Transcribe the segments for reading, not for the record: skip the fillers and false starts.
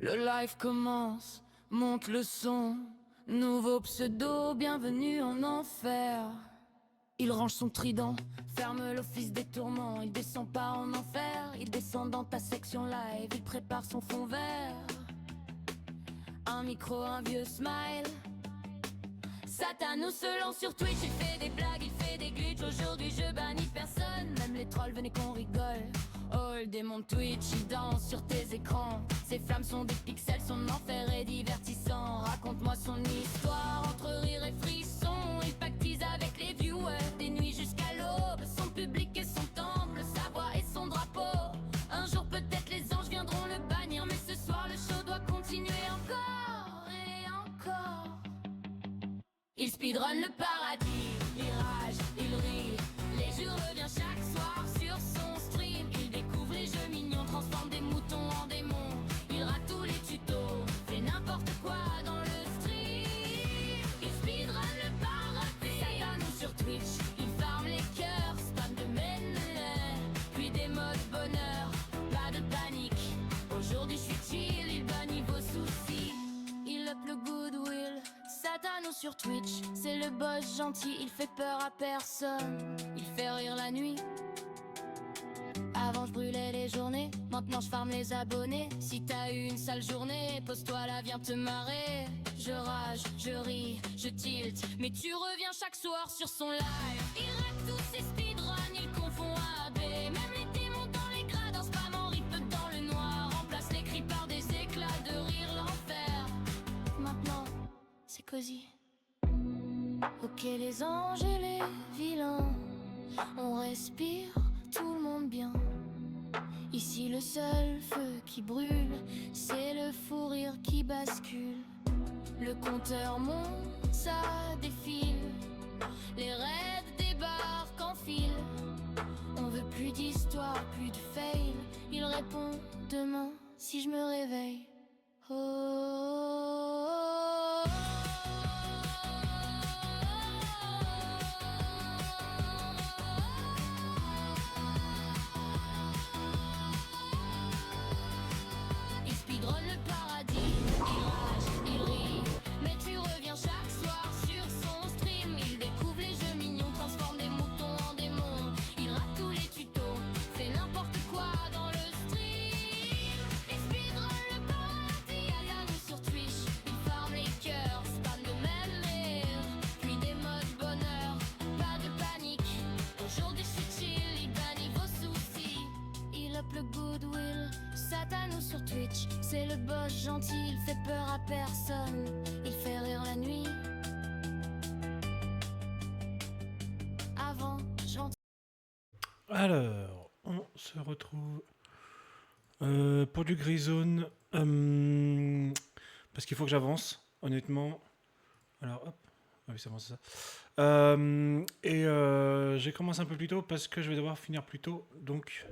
Le live commence, monte le son. Nouveau pseudo, bienvenue en enfer. Il range son trident, ferme l'office des tourments. Il descend pas en enfer, il descend dans ta section live. Il prépare son fond vert. Un micro, un vieux smile. Satanos se lance sur Twitch, il fait des blagues, il fait des glitches. Aujourd'hui je bannis personne, même les trolls venez qu'on rigole. Oh le démon Twitch, il danse sur tes écrans. Ses flammes sont des pixels, son enfer est divertissant. Raconte-moi son histoire, entre rire et frisson. Il pactise avec les viewers, des nuits jusqu'à l'aube. Son public et son temple, sa voix et son drapeau. Un jour peut-être les anges viendront le bannir, mais ce soir le show doit continuer encore et encore. Il speedrun le paradis, il rage, il rit. Les jeux revient chaque soir sur son stream. Il découvre les jeux mignons, transforme des moutons en démons. Il rate tous les tutos, fait n'importe quoi dans le stream. Il speedrun le paradis, Satanos sur Twitch. Il farme les cœurs, spam de mêlée, puis des modes bonheur, pas de panique. Aujourd'hui je suis chill, il bannit vos soucis. Il up le goodwill, Satanos sur Twitch, c'est le boss gentil, il fait peur à personne, il fait rire la nuit. Avant je brûlais les journées, maintenant je farme les abonnés. Si t'as eu une sale journée, pose-toi là, viens te marrer. Je rage, je ris, je tilt, mais tu reviens chaque soir sur son live. Il rack tous ses speedruns, il confond A, B. Même les démons dans les grades, en spam en rip dans le noir. Remplace les cris par des éclats de rire, l'enfer. Maintenant, c'est cosy. Ok les anges et les vilains, on respire, tout le monde bien. Ici le seul feu qui brûle, c'est le fou rire qui bascule. Le compteur monte, ça défile, les raids débarquent en file. On veut plus d'histoire, plus de fail. Il répond demain si je me réveille. Oh, oh, oh, oh. Il speedrun le paradis, il rage, il rit, mais tu reviens chaque soir sur son stream. Il découvre les jeux mignons, transforme des moutons en démons. Il rate tous les tutos, fait n'importe quoi dans le stream. Il speedrun le paradis, Satanos sur Twitch. Il farme les cœurs, spam de même rire, puis des modes bonheur, pas de panique. Aujourd'hui je suis chill, il bannit vos soucis. Il up le goodwill, Satanos sur Twitch, c'est le boss gentil, il fait peur à personne, il fait rire la nuit. Avant, j'entends. Alors, on se retrouve pour du Grisone. Parce qu'il faut que j'avance, honnêtement. Alors, hop. Ah oui, c'est bon, c'est ça. J'ai commencé un peu plus tôt parce que je vais devoir finir plus tôt. Donc,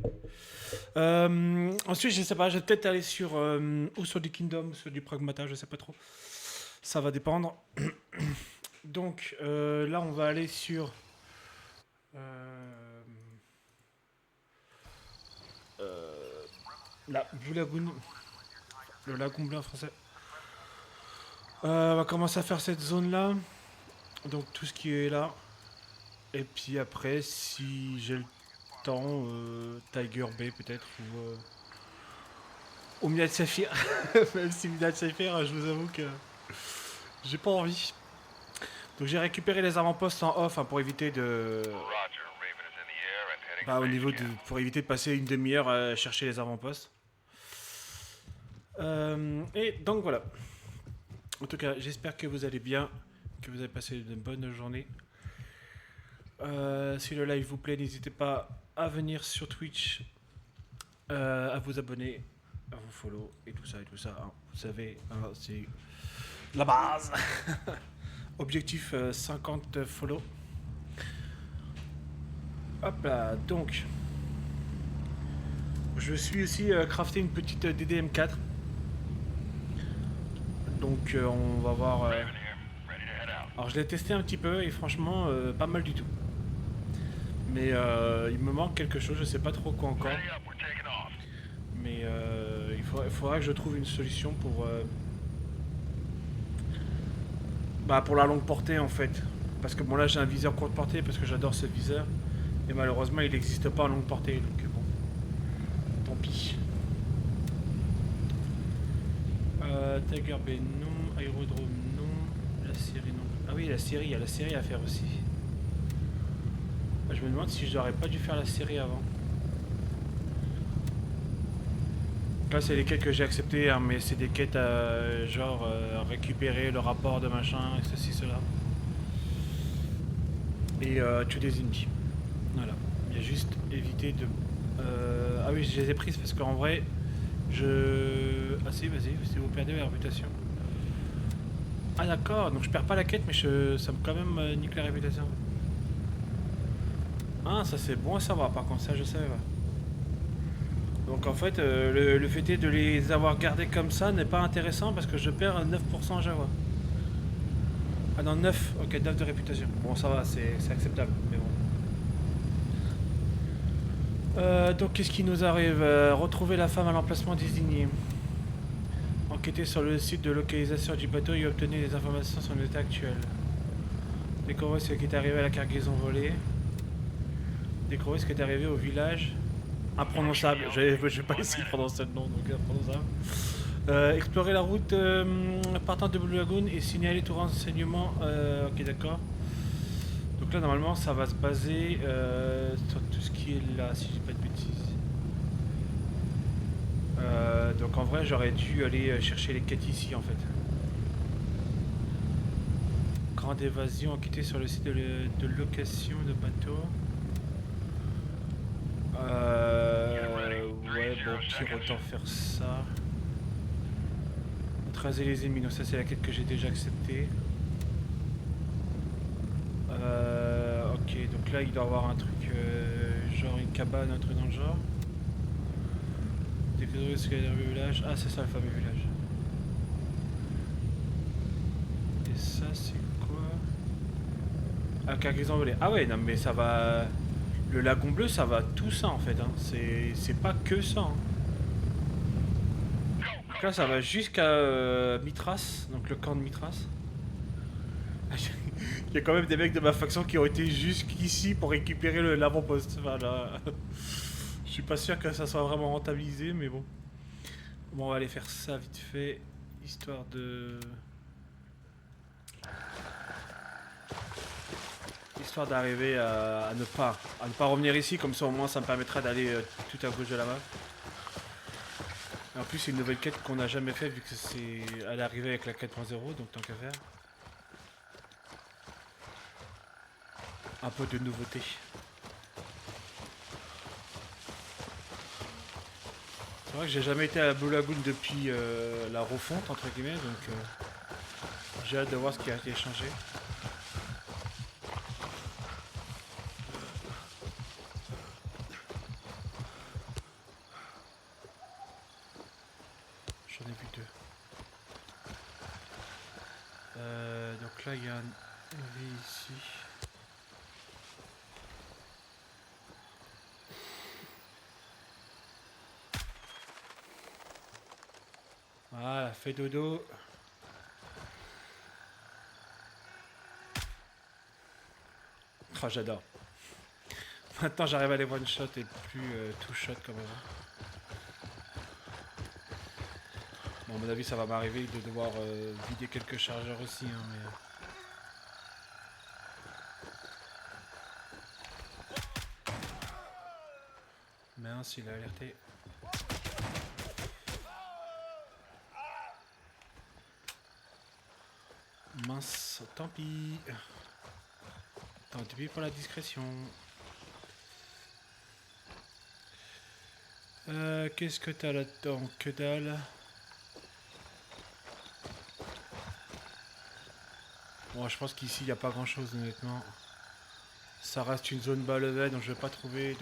ensuite, je sais pas, je vais peut-être aller sur ou sur du Kingdom, sur du Pragmata, je sais pas trop. Ça va dépendre. Donc, là, on va aller sur la Blue Lagoon, le lagon bleu en français. On va commencer à faire cette zone-là. Donc, tout ce qui est là. Et puis après, si j'ai le temps, Tiger Bay peut-être, ou Midnight Sapphire. Même si Midnight Sapphire, je vous avoue que j'ai pas envie. Donc j'ai récupéré les avant-postes en off, hein, pour éviter de... Bah, au niveau de... pour éviter de passer une demi-heure à chercher les avant-postes. Et donc voilà. En tout cas, j'espère que vous allez bien, que vous avez passé une bonne journée. Si le live vous plaît, n'hésitez pas à venir sur Twitch, à vous abonner, à vous follow et tout ça, hein. Vous savez, hein, c'est la base. Objectif 50 follow. Hop là, donc je suis aussi crafté une petite DDM4. Donc on va voir. Alors je l'ai testé un petit peu et franchement pas mal du tout. Mais il me manque quelque chose, je sais pas trop quoi encore. Mais il faudra que je trouve une solution pour la longue portée en fait. Parce que bon là j'ai un viseur courte portée parce que j'adore ce viseur. Et malheureusement il n'existe pas en longue portée. Donc bon, tant pis. Tiger Bay non, Aérodrome non, la série non. Ah oui la série, il y a la série à faire aussi. Je me demande si je n'aurais pas dû faire la série avant. Là c'est les quêtes que j'ai acceptées hein, mais c'est des quêtes genre récupérer le rapport de machin et ceci cela. Et tuer des ennemis. Voilà. Il y a juste éviter de... Ah oui je les ai prises parce qu'en vrai Ah si vas-y, si vous perdez la réputation. Ah d'accord, donc je perds pas la quête mais ça me quand même nique la réputation. Ah ça c'est bon à savoir par contre, ça je savais pas. Donc en fait le fait de les avoir gardés comme ça n'est pas intéressant parce que je perds 9% à Java. Ah non 9, ok 9 de réputation. Bon ça va, c'est acceptable, mais bon. Donc qu'est-ce qui nous arrive? Retrouver la femme à l'emplacement désigné. Enquêter sur le site de localisation du bateau et obtenir des informations sur l'état actuel. Découvrir ce qui est arrivé à la cargaison volée. Découvrir ce qui est arrivé au village. Imprononçable, je vais pas essayer de prononcer le nom, donc imprononçable. Explorer la route partant de Blue Lagoon et signaler tout renseignement. Ok, d'accord. Donc là, normalement, ça va se baser sur tout ce qui est là, si je dis pas de bêtises. Donc en vrai, j'aurais dû aller chercher les quêtes ici, en fait. Grande évasion, enquêter sur le site de location de bateau. Ouais, bon, pire, autant faire ça. Tracer les ennemis, donc ça c'est la quête que j'ai déjà acceptée. Ok, donc là il doit y avoir un truc, genre une cabane, un truc dans le genre. Découvrir ce qu'il y a dans le village. Ah, c'est ça le fameux village. Et ça c'est quoi? Ah, cargaison volée. Ah ouais, non mais ça va... Le lagon bleu, ça va tout ça en fait. Hein. C'est pas que ça. Hein. Donc là, ça va jusqu'à Mitras, donc le camp de Mitras. Il y a quand même des mecs de ma faction qui ont été jusqu'ici pour récupérer l'avant-poste. Voilà. Je suis pas sûr que ça soit vraiment rentabilisé, mais bon. Bon, on va aller faire ça vite fait, histoire de... Histoire d'arriver à ne pas revenir ici, comme ça au moins ça me permettra d'aller tout à gauche de la map. Et en plus c'est une nouvelle quête qu'on n'a jamais fait vu que c'est à l'arrivée avec la 4.0, donc tant qu'à faire. Un peu de nouveauté. C'est vrai que j'ai jamais été à Blue Lagoon depuis la refonte entre guillemets, donc j'ai hâte de voir ce qui a été changé. J'en ai vu deux. Donc là il y a un V ici. Voilà, fais dodo. Oh, j'adore. Maintenant j'arrive à les one shot et plus two shot comme avant. Bon, à mon avis ça va m'arriver de devoir vider quelques chargeurs aussi, hein, mais... Mince, il a alerté. Mince, tant pis. Tant pis pour la discrétion. Qu'est-ce que t'as là-dedans? Que dalle. Bon, je pense qu'ici il n'y a pas grand-chose honnêtement. Ça reste une zone bas level, donc je vais pas trouver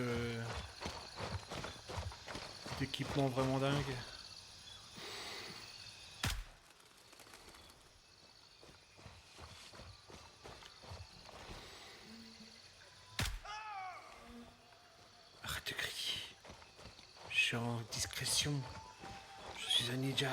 d'équipement vraiment dingue. Arrête de crier. Je suis en discrétion. Je suis un ninja.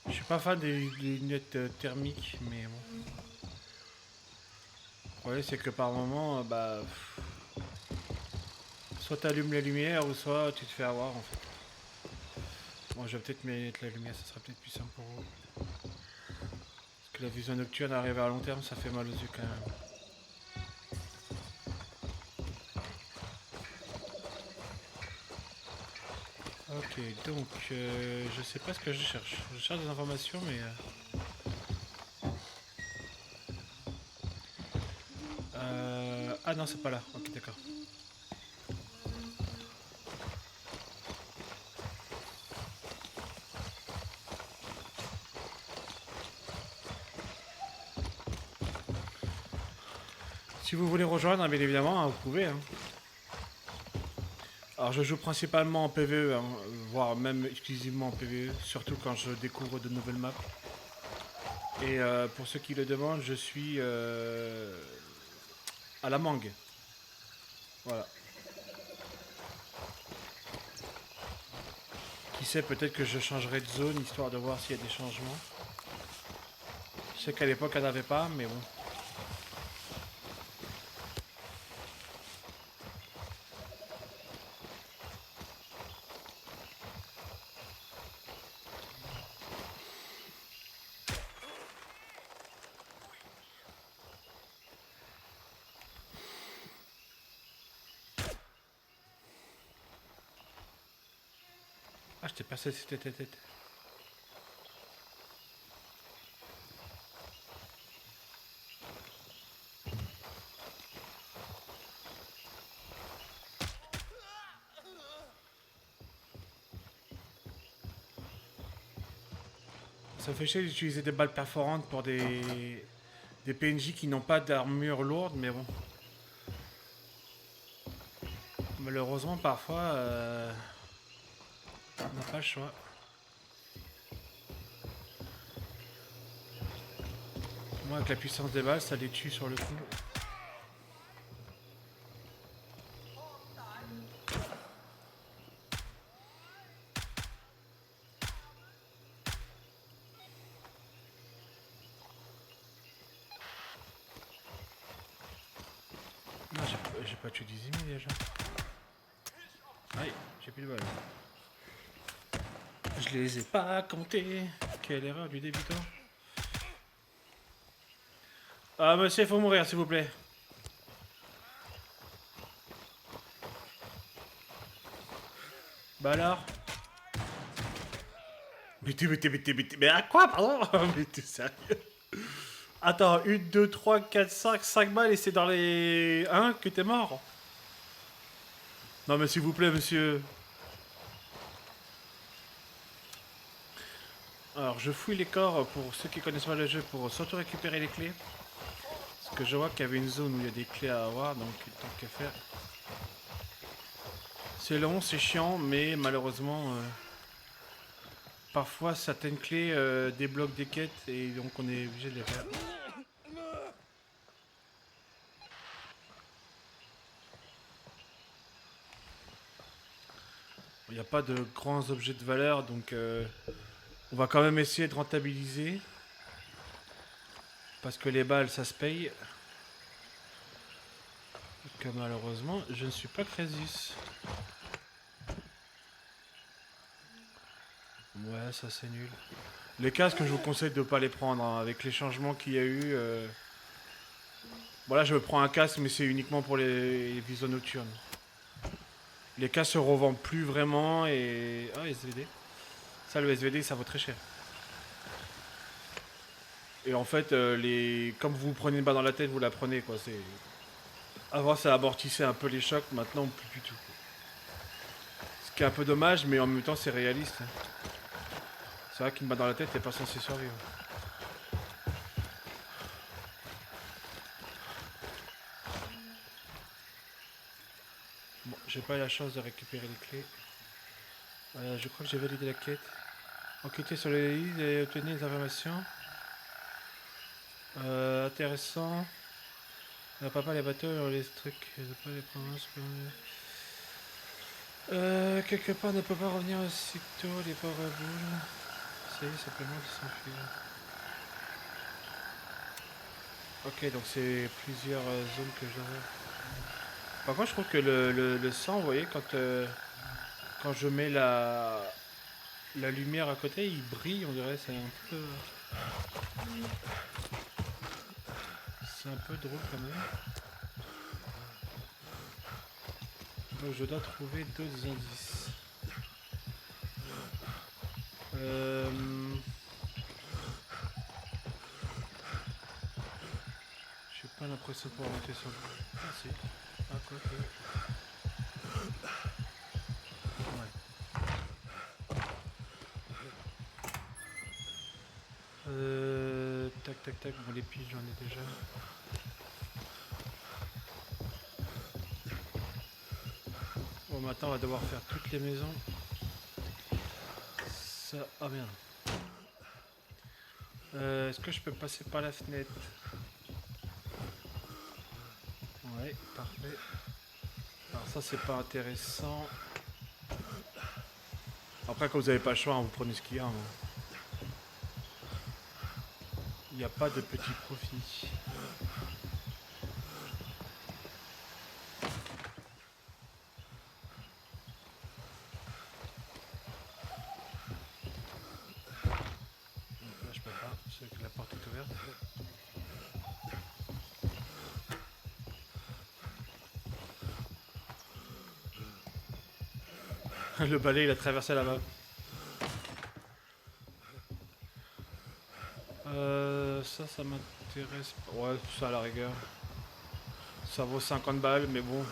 Je suis pas fan des lunettes thermiques, mais bon. Le problème c'est que par moment, soit t'allumes la lumière ou soit tu te fais avoir en fait. Bon, je vais peut-être mettre la lumière, ça sera peut-être plus simple pour vous. Parce que la vision nocturne arrivée à long terme, ça fait mal aux yeux quand même. Ok, donc je sais pas ce que je cherche. Je cherche des informations, mais ah non, c'est pas là. Ok, d'accord. Si vous voulez rejoindre, bien évidemment, hein, vous pouvez. Hein. Alors je joue principalement en PvE, hein, voire même exclusivement en PvE, surtout quand je découvre de nouvelles maps. Et pour ceux qui le demandent, je suis à la mangue. Voilà. Qui sait, peut-être que je changerai de zone, histoire de voir s'il y a des changements. Je sais qu'à l'époque, elle n'avait pas, mais bon. Ah, je t'ai passé cette tête. Ça fait chier d'utiliser des balles perforantes pour des PNJ qui n'ont pas d'armure lourde, mais bon. Malheureusement, parfois, on n'a pas le choix. Moi, avec la puissance des balles, ça les tue sur le coup. Non, j'ai pas tué 10 000 déjà. Aïe, j'ai plus de balles. Je les ai pas comptés. Quelle erreur du débutant. Ah, monsieur, il faut mourir, s'il vous plaît. Bah alors. Mais à quoi, pardon? Mais t'es sérieux? Attends, 1, 2, 3, 4, 5 balles et c'est dans les 1 que t'es mort? Non mais s'il vous plaît, monsieur. Alors je fouille les corps pour ceux qui connaissent pas le jeu pour surtout récupérer les clés. Parce que je vois qu'il y avait une zone où il y a des clés à avoir, donc tant qu'à faire. C'est long, c'est chiant, mais malheureusement, parfois certaines clés débloquent des quêtes et donc on est obligé de les faire. Il n'y a pas de grands objets de valeur, donc on va quand même essayer de rentabiliser. Parce que les balles, ça se paye. Et que malheureusement, je ne suis pas Crésus. Ouais, ça c'est nul. Les casques, je vous conseille de ne pas les prendre. Hein. Avec les changements qu'il y a eu... Voilà, je me prends un casque, mais c'est uniquement pour les visions nocturnes. Les casques se revendent plus vraiment et... Ah, SVD. Ça, le SVD, ça vaut très cher. Et en fait, comme vous prenez une balle dans la tête, vous la prenez, quoi. C'est... Avant, ça amortissait un peu les chocs, maintenant, plus du tout. Ce qui est un peu dommage, mais en même temps, c'est réaliste. C'est vrai qu'une balle dans la tête, t'es pas censé survivre. Bon, j'ai pas eu la chance de récupérer les clés. Je crois que j'ai validé la quête. Enquêter sur les listes et obtenir des informations. Intéressant. Papa, les bateaux, les trucs, pas les provinces. Quelque part, ne peut pas revenir aussitôt, les pauvres boules. Ça y est, simplement de s'enfuir. Ok, donc c'est plusieurs zones que je dois faire. Par contre, je trouve que le sang, vous voyez, quand je mets la lumière à côté, il brille, on dirait, c'est un peu... C'est un peu drôle quand même. Donc je dois trouver d'autres indices. J'ai pas l'impression de pouvoir monter sur le... Ah si. Ah quoi que... Ouais. Tac tac tac, bon les piges j'en ai déjà. Bon maintenant on va devoir faire toutes les maisons. Ça... Ah merde. Est-ce que je peux passer par la fenêtre? Ouais, parfait. Alors ça c'est pas intéressant. Après quand vous avez pas le choix, hein, vous prenez ce qu'il y a. Hein. Il n'y a pas de petit profit. Là je peux pas, c'est que la porte est ouverte. Le balai il a traversé la map. Ça m'intéresse pas. Ouais, ça à la rigueur. Ça vaut 50 balles, mais bon.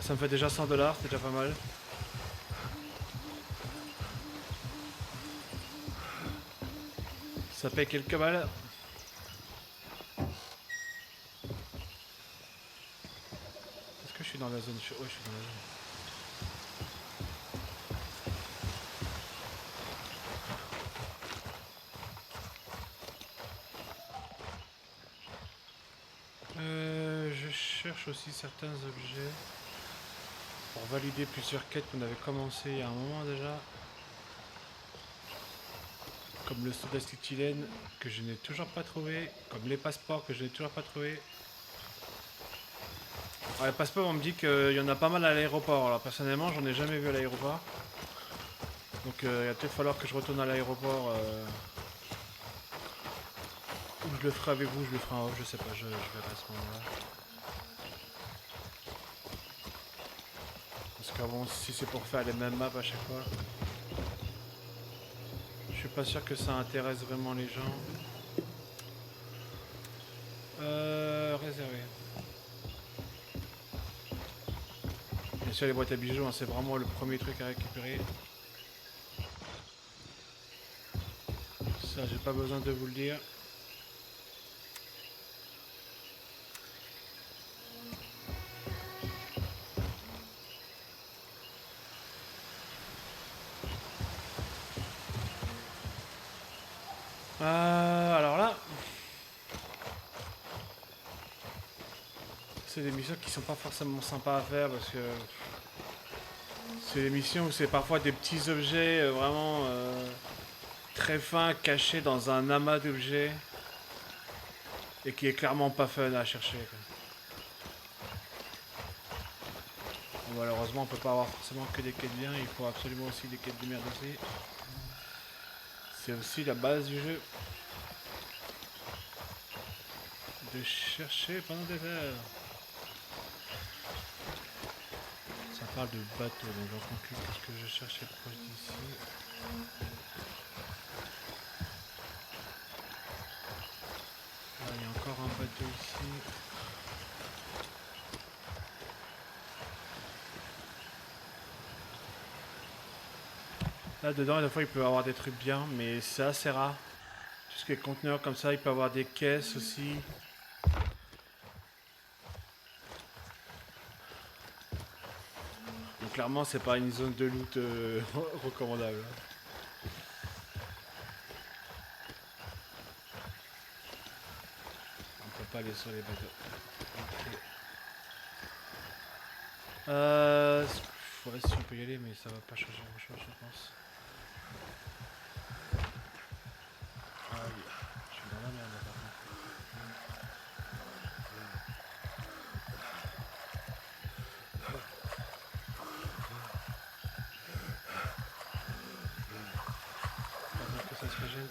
Ça me fait déjà 100 $, c'est déjà pas mal. Ça paye quelques balles. Est-ce que je suis dans la zone? Ouais, je suis dans la zone. Je cherche aussi certains objets pour valider plusieurs quêtes qu'on avait commencé il y a un moment déjà. Comme le soda d'acétylène que je n'ai toujours pas trouvé. Comme les passeports que je n'ai toujours pas trouvé. Alors, les passeports on me dit qu'il y en a pas mal à l'aéroport. Alors personnellement j'en ai jamais vu à l'aéroport. Donc il va peut-être falloir que je retourne à l'aéroport. Ou je le ferai avec vous, je le ferai en off, je sais pas, je verrai à ce moment-là. Parce qu'avant, si c'est pour faire les mêmes maps à chaque fois, je suis pas sûr que ça intéresse vraiment les gens. Réservé. Bien sûr, les boîtes à bijoux, hein, c'est vraiment le premier truc à récupérer. Ça, j'ai pas besoin de vous le dire. Alors là, c'est des missions qui sont pas forcément sympas à faire parce que c'est des missions où c'est parfois des petits objets vraiment très fins cachés dans un amas d'objets et qui est clairement pas fun à chercher. Bon, malheureusement, on peut pas avoir forcément que des quêtes bien, il faut absolument aussi des quêtes de merde aussi. C'est aussi la base du jeu. De chercher pendant des heures. Ça parle de bateau, donc j'en conclus qu'est-ce que je cherchais proche d'ici. Là, il y a encore un bateau ici. Là dedans, des fois il peut y avoir des trucs bien, mais c'est assez rare. Tout ce qui est conteneur comme ça, il peut y avoir des caisses aussi. clairement, c'est pas une zone de loot recommandable. On peut pas aller sur les bateaux. Ok. Faudrait si on peut y aller, mais ça va pas changer grand chose, je pense. Ah oui, je suis dans la merde là, par contre. Pas dire que ça se régène.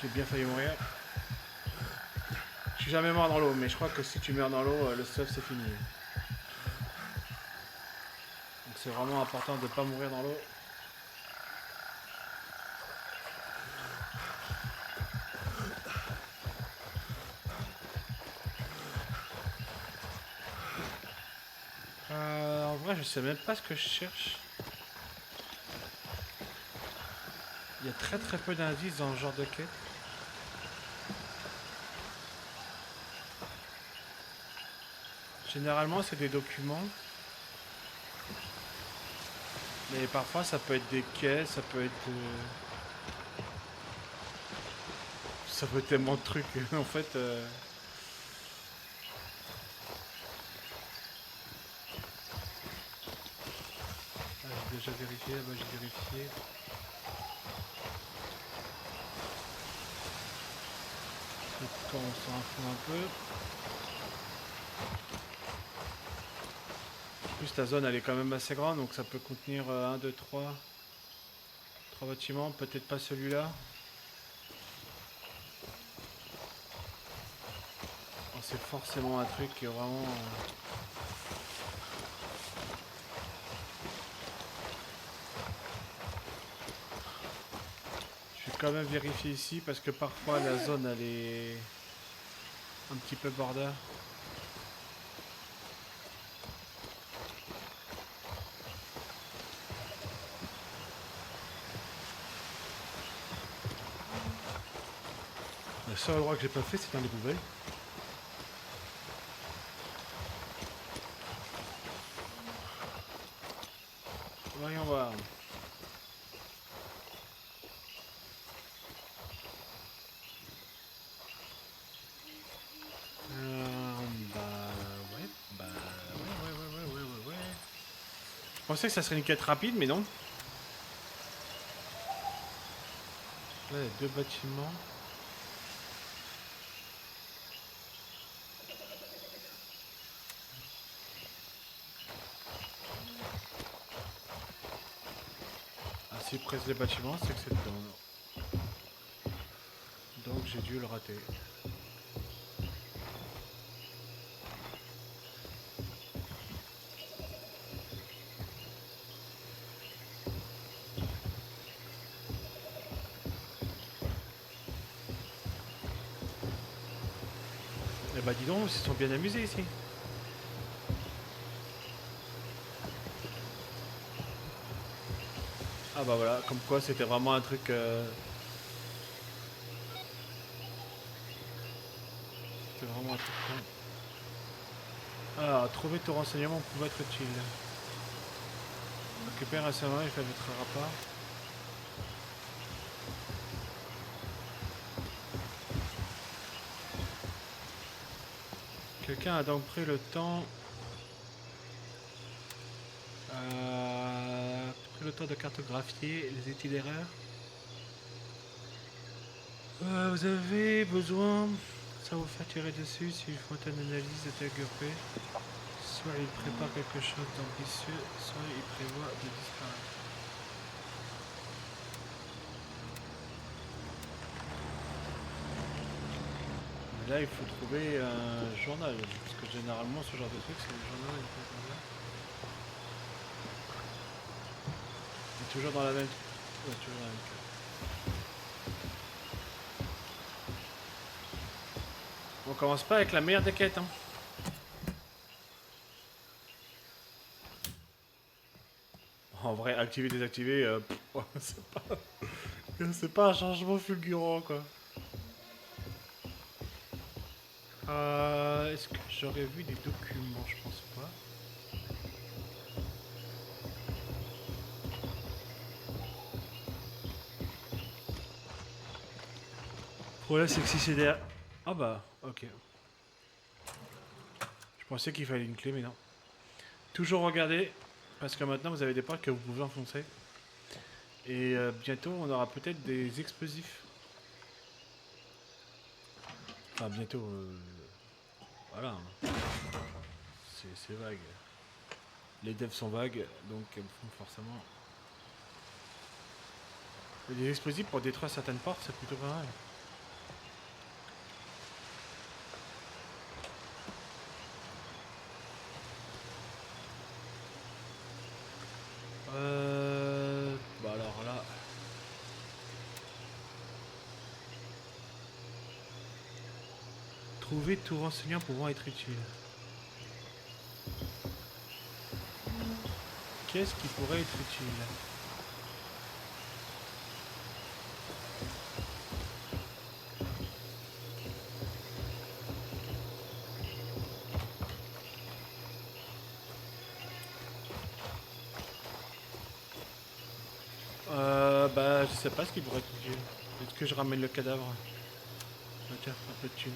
J'ai bien failli mourir. Je suis jamais mort dans l'eau, mais je crois que si tu meurs dans l'eau, le stuff c'est fini. Donc c'est vraiment important de ne pas mourir dans l'eau. En vrai, je sais même pas ce que je cherche. Il y a très peu d'indices dans ce genre de quête. Généralement, c'est des documents. Mais parfois, ça peut être des quais, ça peut être... Ça peut être tellement de trucs, en fait... Ah, j'ai déjà vérifié, là-bas j'ai vérifié. Quand on s'en fout un peu. En plus, la zone, elle est quand même assez grande, donc ça peut contenir 1, 2, 3... 3 bâtiments, peut-être pas celui-là. C'est forcément un truc qui est vraiment... Je vais quand même vérifier ici parce que parfois la zone elle est un petit peu border. Le seul endroit que j'ai pas fait c'est dans les poubelles. Voyons voir. Bah ouais, ouais. Je pensais que ça serait une quête rapide mais non. Là il y a 2 bâtiments. Ah s'il presse les bâtiments c'est que c'est dedans. Donc j'ai dû le rater. Eh bah dis donc, ils se sont bien amusés ici. Ah bah voilà, comme quoi c'était vraiment un truc... C'était vraiment un truc con. Alors, trouver tout renseignement pouvait être utile. Récupère un samouraï, il fait votre rapport. Quelqu'un a donc pris le temps... de cartographier les itinéraires. Vous avez besoin... Ça vous fait tirer dessus s'il faut une analyse détaillée. Soit il prépare quelque chose d'ambitieux, soit il prévoit de disparaître. Mais là, il faut trouver un journal, parce que généralement, ce genre de truc, c'est le journal. Il est toujours dans la même... Ouais, toujours dans la même case. On commence pas avec la meilleure des quêtes, hein. En vrai, activer, désactiver, c'est pas un changement fulgurant, quoi. Est-ce que j'aurais vu des documents? Je pense pas. Le problème c'est que si c'est derrière... Ah bah, ok. Je pensais qu'il fallait une clé, mais non. Toujours regarder, parce que maintenant vous avez des portes que vous pouvez enfoncer. Et bientôt on aura peut-être des explosifs. Enfin bientôt... Voilà. C'est vague. Les devs sont vagues, donc forcément... Et des explosifs pour détruire certaines portes, c'est plutôt pas mal. Bah alors là... Trouver tout renseignement pouvant être utile. Qu'est-ce qui pourrait être utile? Bah je sais pas ce qui pourrait être utile. Est-ce que je ramène le cadavre? Ah, tiens, un peu de thune.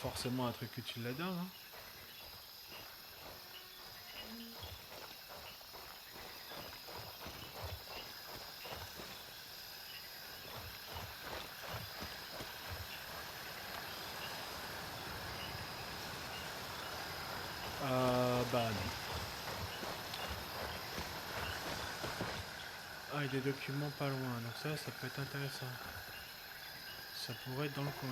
Forcément un truc utile là-dedans, hein. Bah non. Ah, il y a des documents pas loin, donc ça peut être intéressant. Ça pourrait être dans le coin.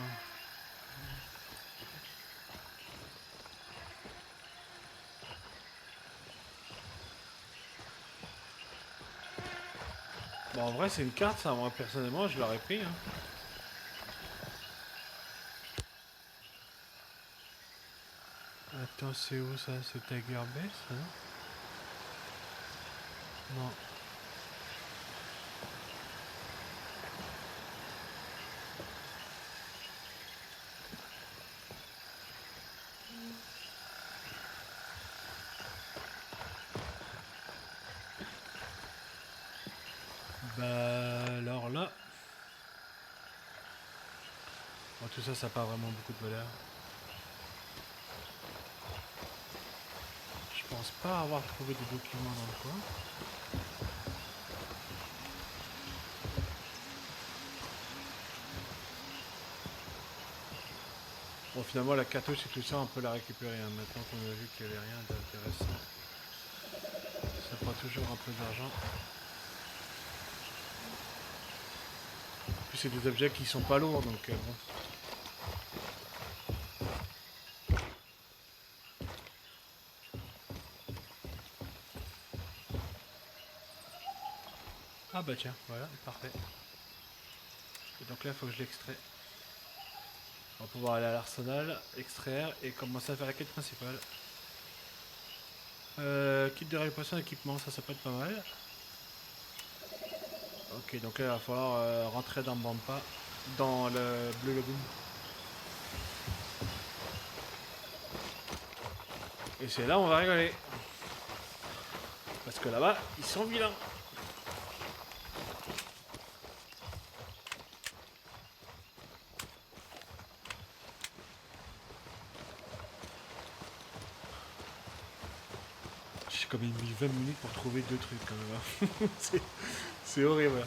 Bon, en vrai, c'est une carte, ça, moi, personnellement, je l'aurais pris, hein. Attends, c'est où ça? C'est Tiger Bay, ça, non? Non. Bah, alors là... Bon, tout ça, ça n'a pas vraiment beaucoup de valeur. Je pense pas avoir trouvé des documents dans le coin. Bon, finalement, la cartouche et tout ça, on peut la récupérer, hein, maintenant qu'on a vu qu'il n'y avait rien d'intéressant. Ça prend toujours un peu d'argent. En plus, c'est des objets qui sont pas lourds, donc bon. Ah bah tiens, voilà, parfait. Et donc là, il faut que je l'extrais. On va pouvoir aller à l'arsenal, extraire et commencer à faire la quête principale. Kit de réparation d'équipement, ça peut être pas mal. Ok, donc là, il va falloir rentrer dans Bampa, dans le Blue Lagoon. Et c'est là où on va rigoler. Parce que là-bas, ils sont vilains. J'ai quand même mis 20 minutes pour trouver deux trucs quand même, hein. C'est horrible.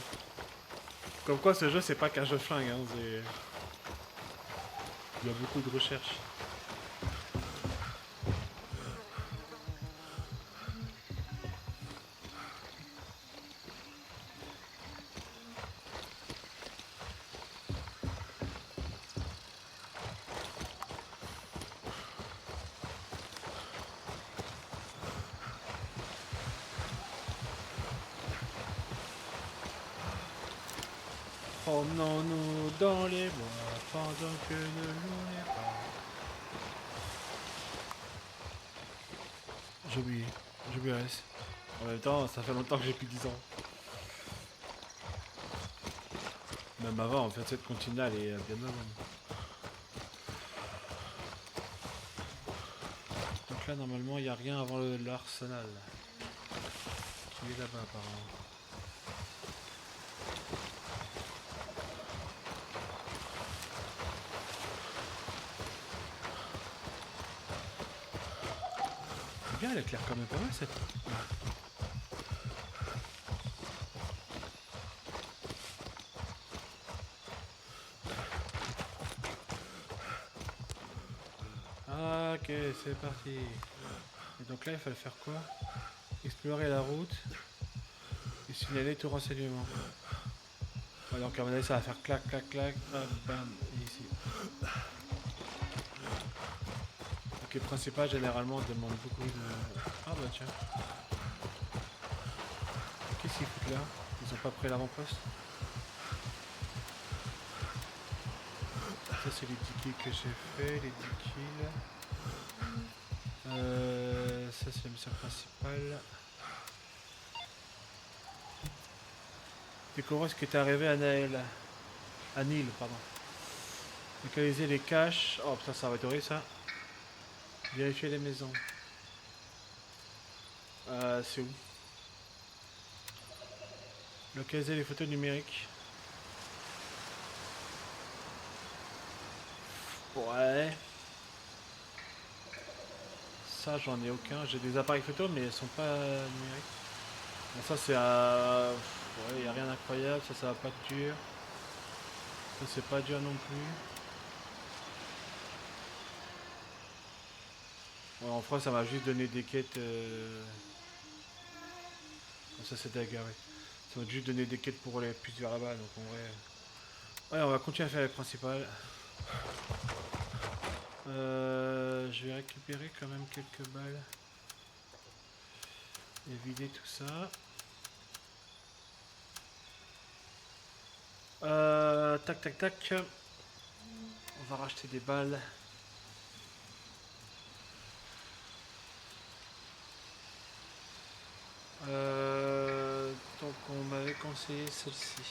Comme quoi ce jeu c'est pas qu'un jeu flingue, hein, il y a beaucoup de recherche. Promenons-nous dans les bois pendant que ne l'on est pas. J'ai oublié, j'oublierai. En même temps, ça fait longtemps que j'ai plus de 10 ans. Même avant, en fait, cette continent elle est bien avant. Donc là, normalement, il n'y a rien avant l'arsenal. Qui est là-bas, apparemment. C'est bien, elle éclaire quand même pas mal cette. Ah, ok, c'est parti. Et donc là, il fallait faire quoi? Explorer la route et signaler tout renseignement. Ouais, donc à mon avis, ça va faire clac, clac, clac, hop, bam, et ici. Donc les principales, généralement, demandent beaucoup de... Ah bah tiens. Qu'est-ce qu'ils foutent là? Ils ont pas pris l'avant-poste? Ça, c'est les 10 kills que j'ai fait, les 10 kills. Ça, c'est la mission principale. Découvrir ce qui est arrivé à Naël. À Nil, pardon. Localiser les caches. Oh putain, ça va être horrible ça. Vérifier les maisons. C'est où? Localiser les photos numériques. Ouais. Ça, j'en ai aucun. J'ai des appareils photo, mais ils sont pas numériques. Bon, ça, c'est à... Ouais, y a rien d'incroyable. Ça va pas être dur. Ça, c'est pas dur non plus. Ouais, en France, ça m'a juste donné des quêtes. Ça, c'est dégâts, ouais. Ça m'a juste donné des quêtes pour aller plus vers là-bas. Donc, en vrai. Ouais, on va continuer à faire les principales. Je vais récupérer quand même quelques balles. Et vider tout ça. Tac tac tac. On va racheter des balles. Donc on m'avait conseillé celle-ci.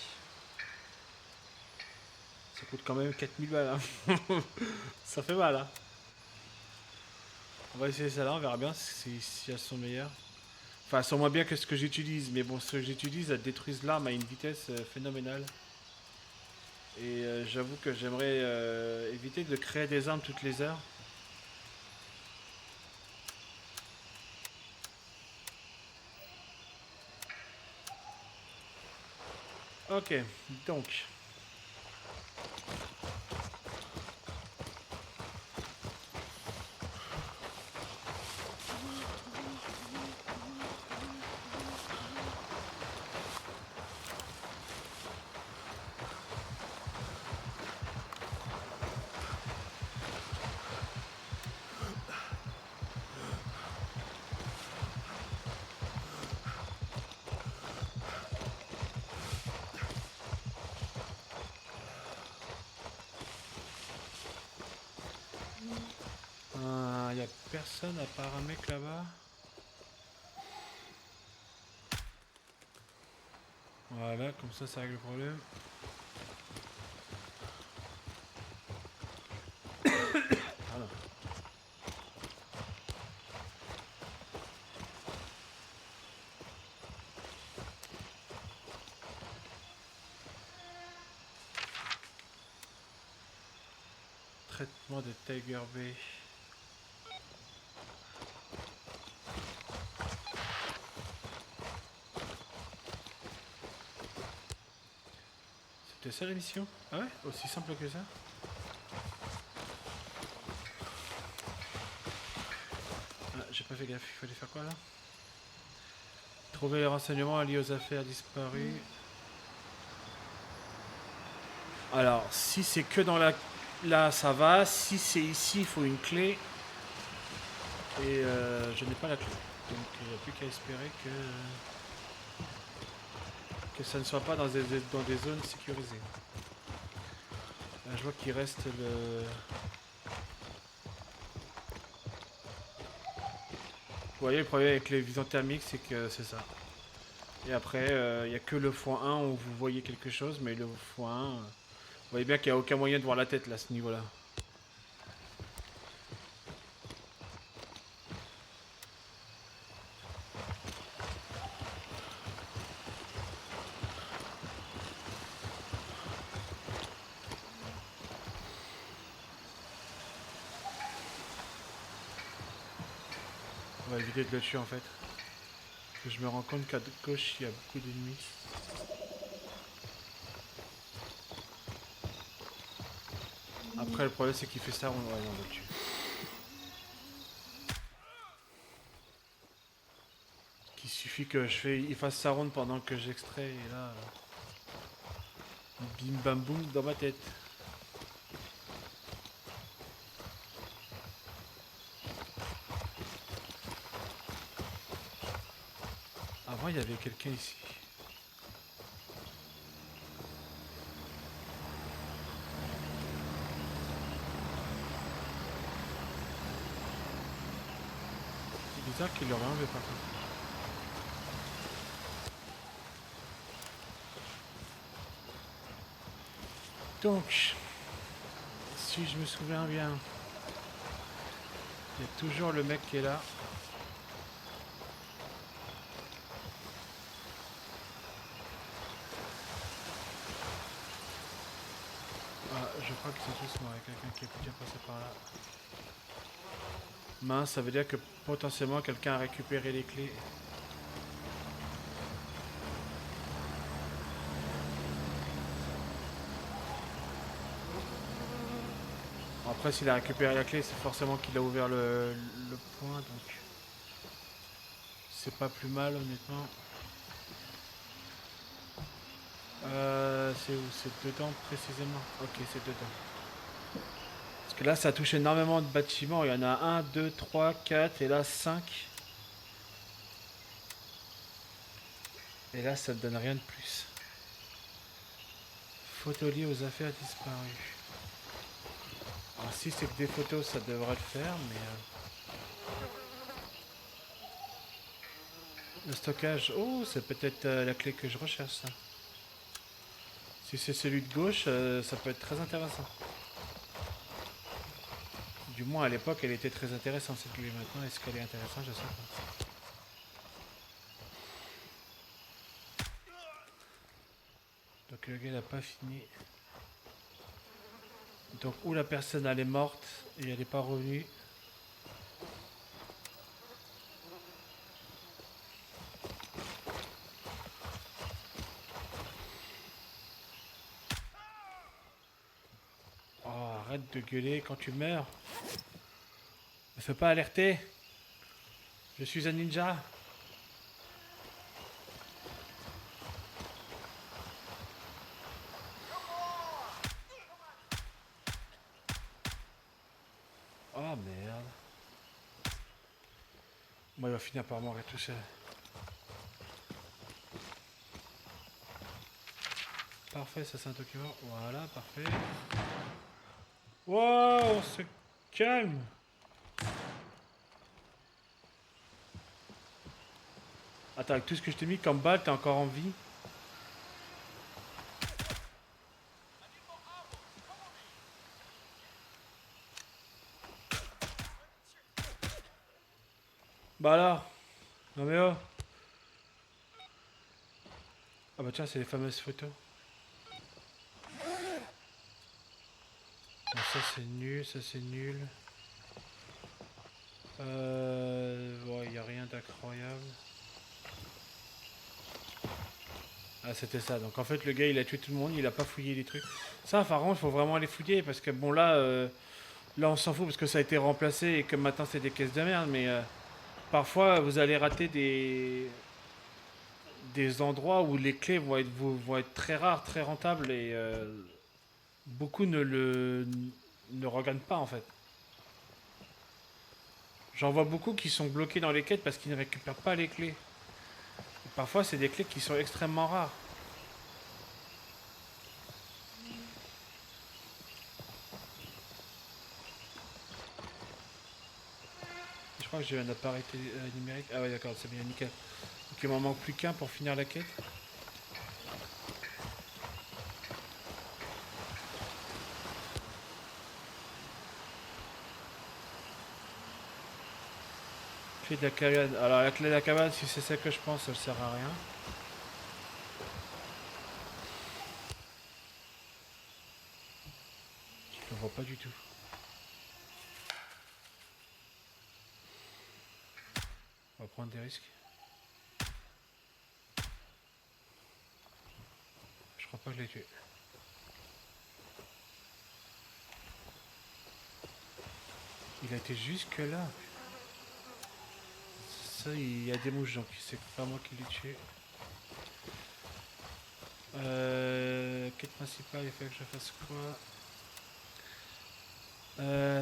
Ça coûte quand même 4000 balles. Hein. Ça fait mal. Hein. On va essayer celle-là, on verra bien si elles sont meilleures. Enfin, elles sont moins bien que ce que j'utilise. Mais bon, ce que j'utilise, elles détruisent l'arme à une vitesse phénoménale. Et j'avoue que j'aimerais éviter de créer des armes toutes les heures. Ok, donc. Il n'y a personne à part un mec là-bas. Voilà, comme ça règle le problème. Voilà. Traitement de Tiger Bay. C'était ça la mission? Ah ouais? Aussi simple que ça? Ah, j'ai pas fait gaffe, il fallait faire quoi là? Trouver les renseignements liés aux affaires disparues. Alors, si c'est que dans la... Là, ça va. Si c'est ici, il faut une clé. Et je n'ai pas la clé. Donc, il n'y a plus qu'à espérer que ça ne soit pas dans des zones sécurisées. Là, je vois qu'il reste le... Vous voyez, le problème avec les visions thermiques, c'est que c'est ça. Et après, il n'y a que le x1 où vous voyez quelque chose, mais le x1, vous voyez bien qu'il n'y a aucun moyen de voir la tête là, à ce niveau-là. On va éviter de le tuer en fait. Parce que je me rends compte qu'à gauche, il y a beaucoup d'ennemis. Après, le problème, c'est qu'il fait ça, on va le tuer. Il suffit que il fasse sa ronde pendant que j'extrais, et là, bim bam boum dans ma tête. Avant, il y avait quelqu'un ici. C'est bizarre qu'il l'aurait enlevé par contre. Donc, si je me souviens bien, il y a toujours le mec qui est là. Ah, je crois qu'ils sont tous morts. Il y a quelqu'un qui est déjà passé par là. Mince, ça veut dire que potentiellement quelqu'un a récupéré les clés. Après, s'il a récupéré la clé, c'est forcément qu'il a ouvert le point, donc c'est pas plus mal, honnêtement. C'est où? C'est dedans précisément? Ok, c'est dedans. Parce que là, ça touche énormément de bâtiments. Il y en a 1, 2, 3, 4 et là 5. Et là, ça ne donne rien de plus. Photos liées aux affaires disparues. Alors si c'est que des photos, ça devrait le faire, mais... Le stockage... Oh, c'est peut-être la clé que je recherche, ça. Si c'est celui de gauche, ça peut être très intéressant. Du moins, à l'époque, elle était très intéressante, cette clé. Maintenant, est-ce qu'elle est intéressante? Je sais pas. Donc le gars n'a pas fini. Donc ou la personne elle est morte et elle n'est pas revenue. Oh, arrête de gueuler quand tu meurs. Ne fais pas alerter. Je suis un ninja. Oh merde. Bon, il va finir par mourir tout seul. Parfait, ça c'est un document. Voilà, parfait. Wow, on se calme. Attends, avec tout ce que je t'ai mis comme balle, t'es encore en vie? Bah alors. Non mais oh. Ah bah tiens, c'est les fameuses photos. Bon, ça c'est nul, ça c'est nul. Bon, il n'y a rien d'incroyable. Ah, c'était ça. Donc en fait, le gars, il a tué tout le monde, il a pas fouillé les trucs. Ça, par contre, il faut vraiment aller fouiller parce que bon, là, on s'en fout parce que ça a été remplacé et que maintenant c'est des caisses de merde. Mais parfois, vous allez rater des endroits où les clés vont être très rares, très rentables et beaucoup ne regagnent pas en fait. J'en vois beaucoup qui sont bloqués dans les quêtes parce qu'ils ne récupèrent pas les clés. Et parfois, c'est des clés qui sont extrêmement rares. Je crois que j'ai un appareil numérique. Ah ouais, d'accord, c'est bien, nickel. Ok, qu'il m'en manque plus qu'un pour finir la quête. Clé de la cabane. Alors la clé de la cabane, si c'est ça que je pense, elle sert à rien. Je le vois pas du tout. On va prendre des risques. Je crois pas que je l'ai tué. Il a été jusque là. Ça, il y a des mouches, donc c'est pas moi qui l'ai tué. Quête principale, il faut que je fasse quoi?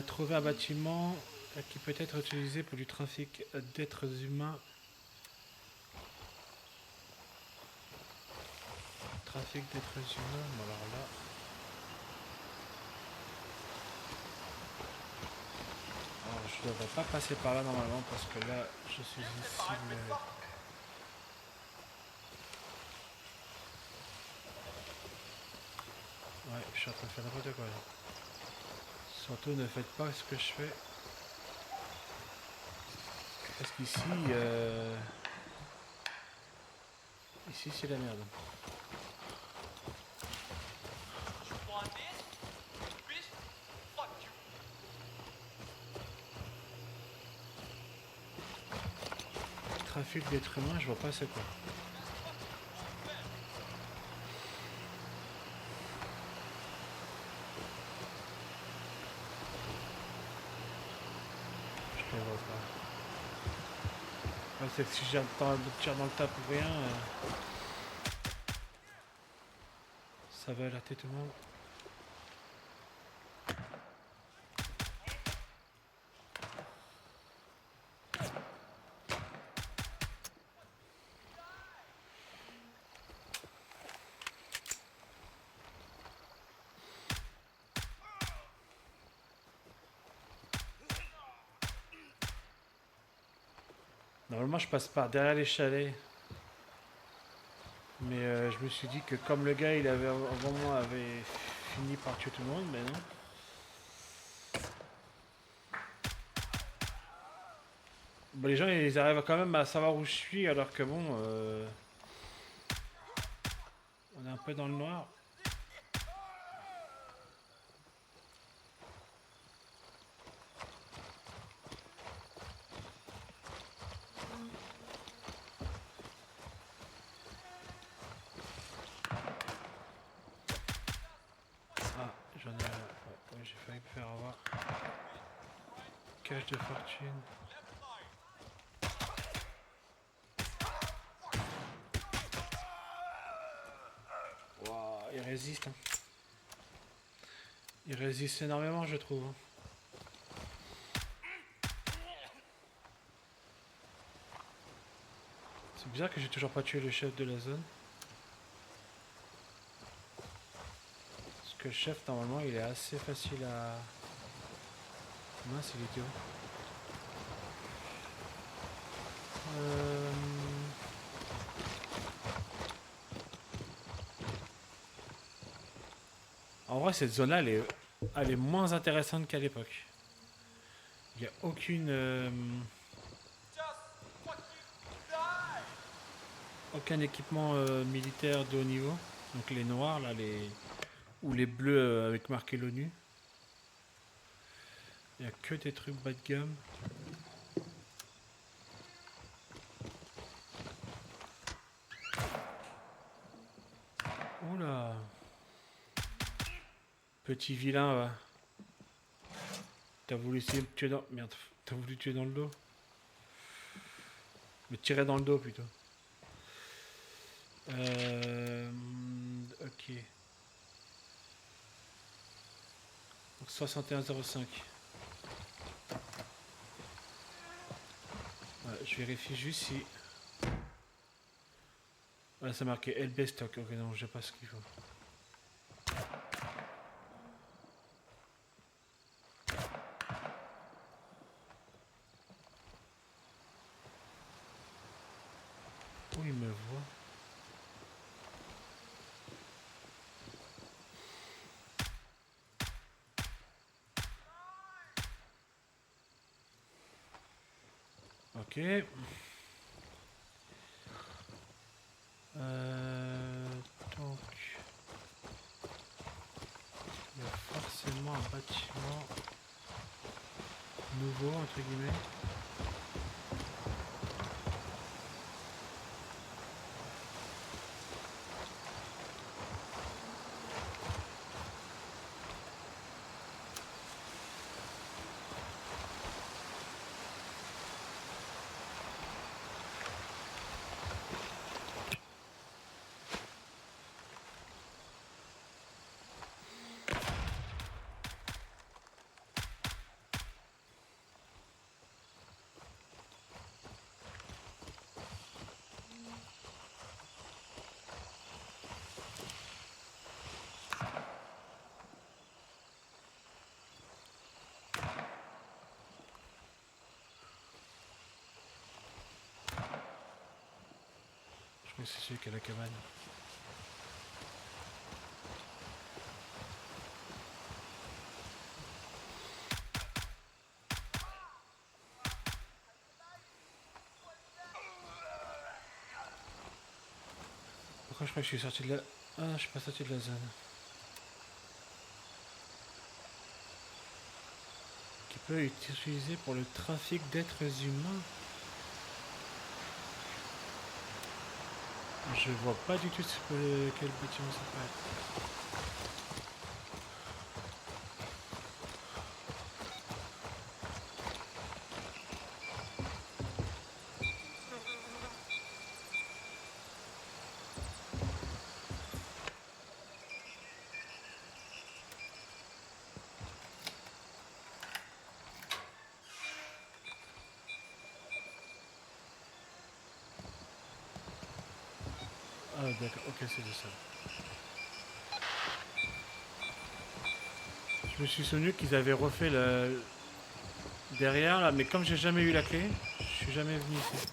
Trouver un bâtiment qui peut être utilisé pour du trafic d'êtres humains. Trafic d'êtres humains, bon alors là. Alors je devrais pas passer par là normalement parce que là je suis une cible. Ouais, je suis en train de faire n'importe quoi là. Surtout ne faites pas ce que je fais. Parce qu'ici, ici c'est la merde. Trafic d'êtres humains, je vois pas c'est quoi. Je les vois pas. Ouais, c'est que si j'ai le temps de tirer dans le tas pour rien, ça va alerter tout le monde. Normalement je passe par derrière les chalets. Mais je me suis dit que comme le gars il avait avant moi avait fini par tuer tout le monde, mais non. Bon, les gens ils arrivent quand même à savoir où je suis alors que bon on est un peu dans le noir. Ah, j'en ai. Ouais, j'ai failli me faire avoir. Cache de fortune. Wow, il résiste. Hein. Il résiste énormément, je trouve. Hein. C'est bizarre que j'ai toujours pas tué le chef de la zone. Parce que le chef, normalement, il est assez facile à... Mince, il était où? En vrai, cette zone-là, elle est moins intéressante qu'à l'époque. Il n'y a aucun équipement militaire de haut niveau. Donc les noirs, là, ou les bleus avec marqué l'ONU. Il n'y a que des trucs bas de gamme. Oula. Petit vilain, va. T'as voulu essayer de me tuer dans... Merde, t'as voulu tuer dans le dos. Me tirer dans le dos, plutôt. Ok. Donc 61,05. Ouais, je vérifie juste si... Voilà, ça marqué LB stock. Ok, non, j'ai pas ce qu'il faut. Ok. Donc, il y a forcément un bâtiment nouveau, entre guillemets. Je crois que c'est celui qui a la cabane. Pourquoi je crois que je suis sorti de la... Ah, je suis pas sorti de la zone. Qui peut être utilisé pour le trafic d'êtres humains. Je vois pas du tout quel bâtiment ça peut être. Ah d'accord, ok c'est de ça. Je me suis souvenu qu'ils avaient refait le... derrière là, mais comme j'ai jamais eu la clé, je suis jamais venu ici.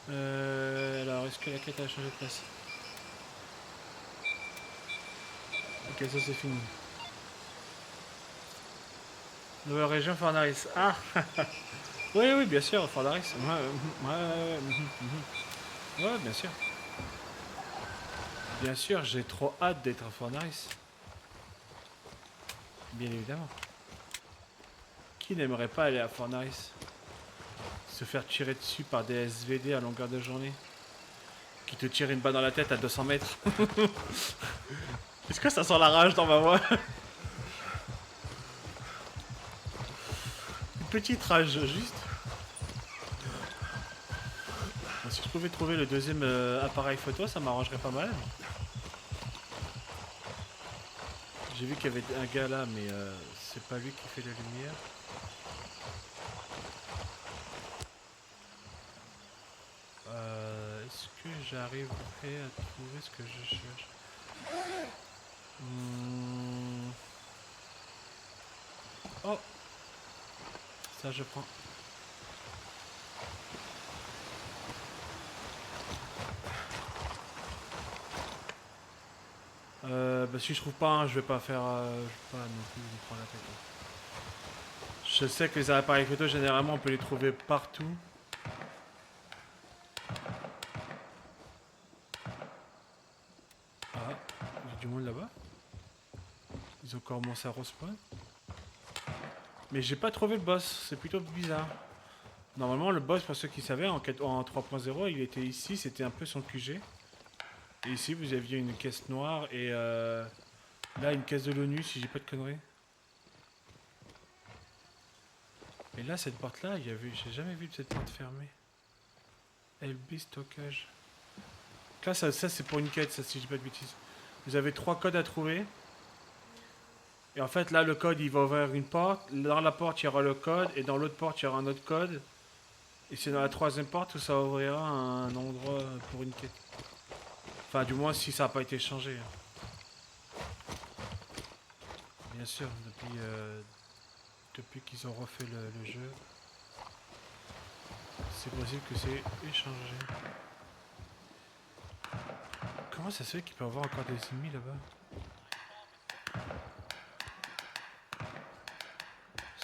Alors est-ce que la quête a changé de place? Ok, ça c'est fini. Nouvelle région Fornaris. Ah oui, oui, bien sûr, Fornaris. Ouais, bien sûr. Bien sûr, j'ai trop hâte d'être à Fornaris. Bien évidemment. Qui n'aimerait pas aller à Fornaris? Se faire tirer dessus par des SVD à longueur de journée. Qui te tire une balle dans la tête à 200 mètres. Est-ce que ça sent la rage dans ma voix? Une petite rage, juste. Bon, si je pouvais trouver le deuxième appareil photo, ça m'arrangerait pas mal. J'ai vu qu'il y avait un gars là, mais c'est pas lui qui fait la lumière. Est-ce que j'arriverai à trouver ce que je cherche? Oh, ça je prends. Bah, si je trouve pas un, je vais pas faire. Je vais pas non plus me prendre la tête. Je sais que les appareils photo, généralement, on peut les trouver partout. Ah, il y a du monde là-bas. Ils ont commencé à respawn. Mais j'ai pas trouvé le boss, c'est plutôt bizarre. Normalement, le boss, pour ceux qui savaient, en 3.0, il était ici, c'était un peu son QG. Et ici, vous aviez une caisse noire et là, une caisse de l'ONU, si j'ai pas de conneries. Et là, cette porte-là, j'ai jamais vu cette porte fermée. LB stockage. Là, ça c'est pour une quête, ça, si j'ai pas de bêtises. Vous avez 3 codes à trouver. Et en fait, là, le code, il va ouvrir une porte. Dans la porte, il y aura le code. Et dans l'autre porte, il y aura un autre code. Et c'est dans la troisième porte où ça ouvrira un endroit pour une quête. Enfin, du moins, si ça n'a pas été changé. Bien sûr, depuis qu'ils ont refait le jeu, c'est possible que c'est échangé. Comment ça se fait qu'il peut y avoir encore des ennemis là-bas?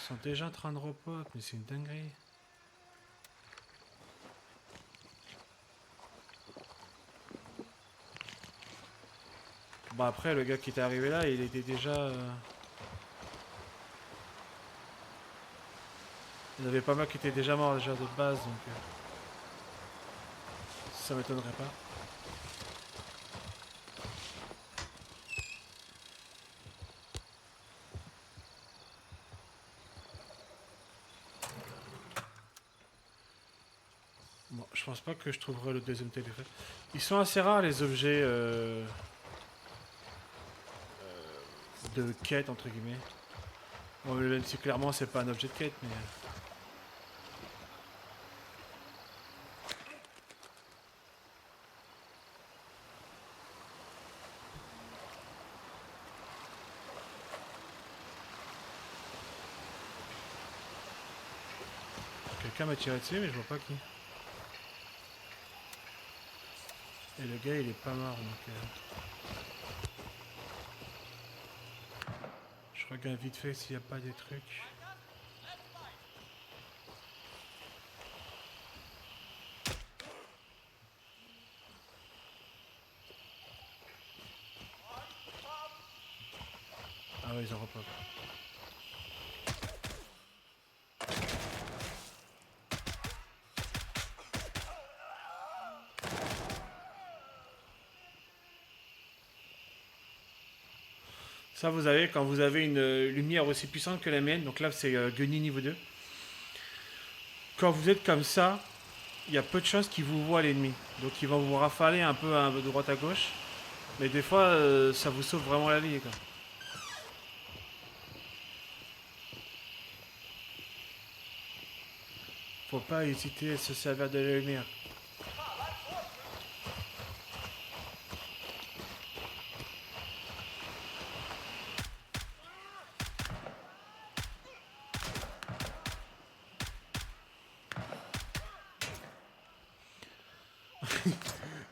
sont déjà en train de repop, mais c'est une dinguerie. Bon après le gars qui était arrivé là, il était déjà... Il y en avait pas mal qui étaient déjà morts déjà de base, donc... ça m'étonnerait pas. Bon, je pense pas que je trouverai le deuxième téléphone. Ils sont assez rares les objets de quête entre guillemets. Bon, même si clairement c'est pas un objet de quête, mais... Quelqu'un m'a tiré dessus, mais je vois pas qui. Et le gars il est pas mort donc... Je regarde vite fait s'il n'y a pas des trucs. Ah ouais, ils en repop. Ça vous avez, quand vous avez une lumière aussi puissante que la mienne, donc là c'est Gunny niveau 2. Quand vous êtes comme ça, il y a peu de chances qu'il vous voit l'ennemi. Donc il va vous rafaler un peu de droite à gauche. Mais des fois, ça vous sauve vraiment la vie, quoi. Faut pas hésiter à se servir de la lumière.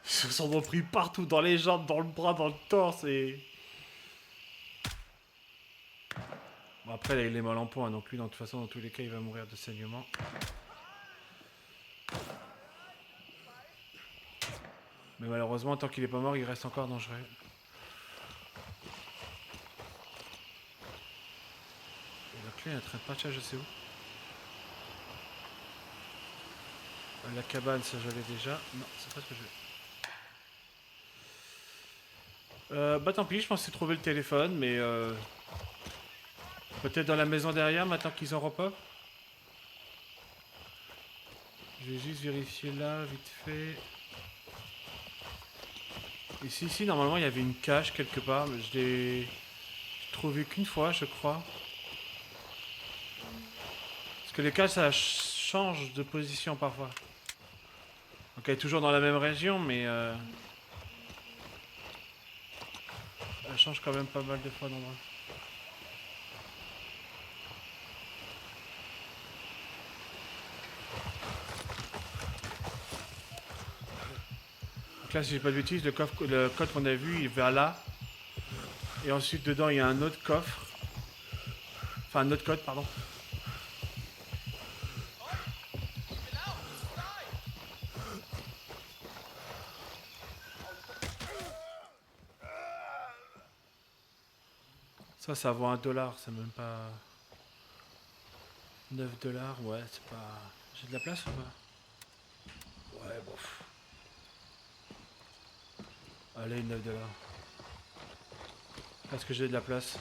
Ils se sont pris partout, dans les jambes, dans le bras, dans le torse et... Bon après là, il est mal en point, donc lui de toute façon dans tous les cas il va mourir de saignement. Mais malheureusement tant qu'il est pas mort il reste encore dangereux. Et la clé elle traîne pas de je sais où. La cabane ça je l'ai déjà. Non c'est pas ce que je veux. Bah tant pis je pensais trouver le téléphone mais peut-être dans la maison derrière maintenant qu'ils en repop. Je vais juste vérifier là vite fait. Ici normalement il y avait une cache quelque part mais je l'ai trouvé qu'une fois je crois. Parce que les caches ça change de position parfois. Donc elle est toujours dans la même région mais elle change quand même pas mal de fois d'endroit. Donc là si j'ai pas de bêtises le code qu'on a vu il va là. Et ensuite dedans il y a un autre coffre. Enfin un autre code pardon. Ça vaut $1, c'est même pas... 9$, ouais c'est pas... J'ai de la place ou pas? Ouais bof. Allez 9$. Parce que j'ai de la place.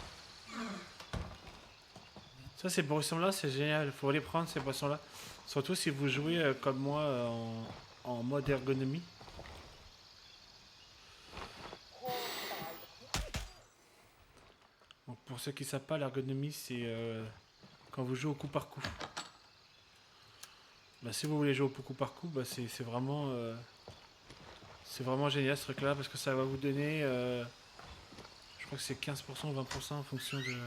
Ça ces boissons là c'est génial, faut les prendre ces boissons là. Surtout si vous jouez comme moi en mode ergonomie. Donc pour ceux qui ne savent pas, l'ergonomie c'est quand vous jouez au coup par coup. Bah, si vous voulez jouer au coup par coup, bah, c'est vraiment génial ce truc là parce que ça va vous donner je crois que c'est 15% ou 20% en fonction de...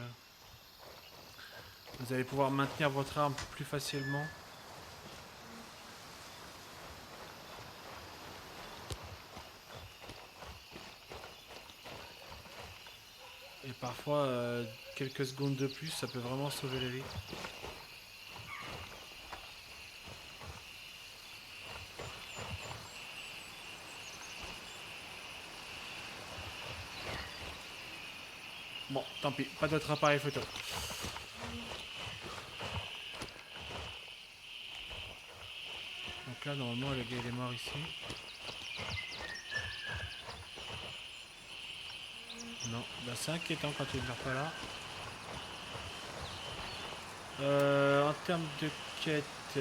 Vous allez pouvoir maintenir votre arme plus facilement. Et parfois, quelques secondes de plus, ça peut vraiment sauver la vie. Bon, tant pis, pas d'autre appareil photo. Donc là, normalement, le gars il est mort ici. Non, bah c'est inquiétant quand il ne meurt pas là. En termes de quête...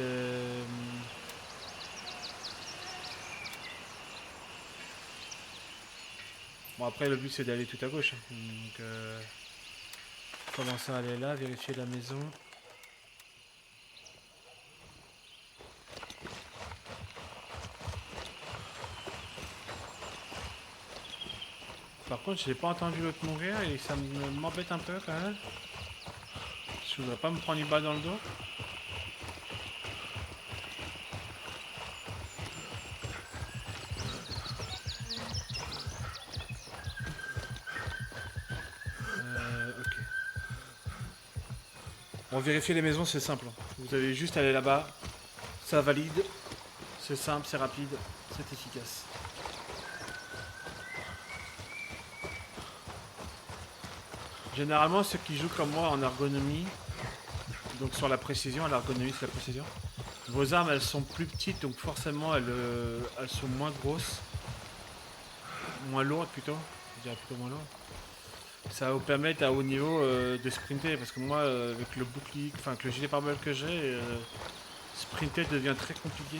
Bon après le but c'est d'aller tout à gauche. Donc commencer à aller là, vérifier la maison. Par contre j'ai pas entendu l'autre mourir et ça m'embête un peu quand même. Je voudrais pas me prendre une balle dans le dos. Ok. Bon, vérifier les maisons c'est simple. Vous avez juste à aller là-bas. Ça valide. C'est simple, c'est rapide, c'est efficace. Généralement ceux qui jouent comme moi en ergonomie, donc sur la précision, l'ergonomie c'est la précision. Vos armes elles sont plus petites donc forcément elles sont moins grosses. Moins lourdes plutôt. Je dirais plutôt moins lourdes. Ça va vous permettre à haut niveau de sprinter parce que moi avec le bouclier, enfin avec le gilet pare-balles que j'ai, sprinter devient très compliqué.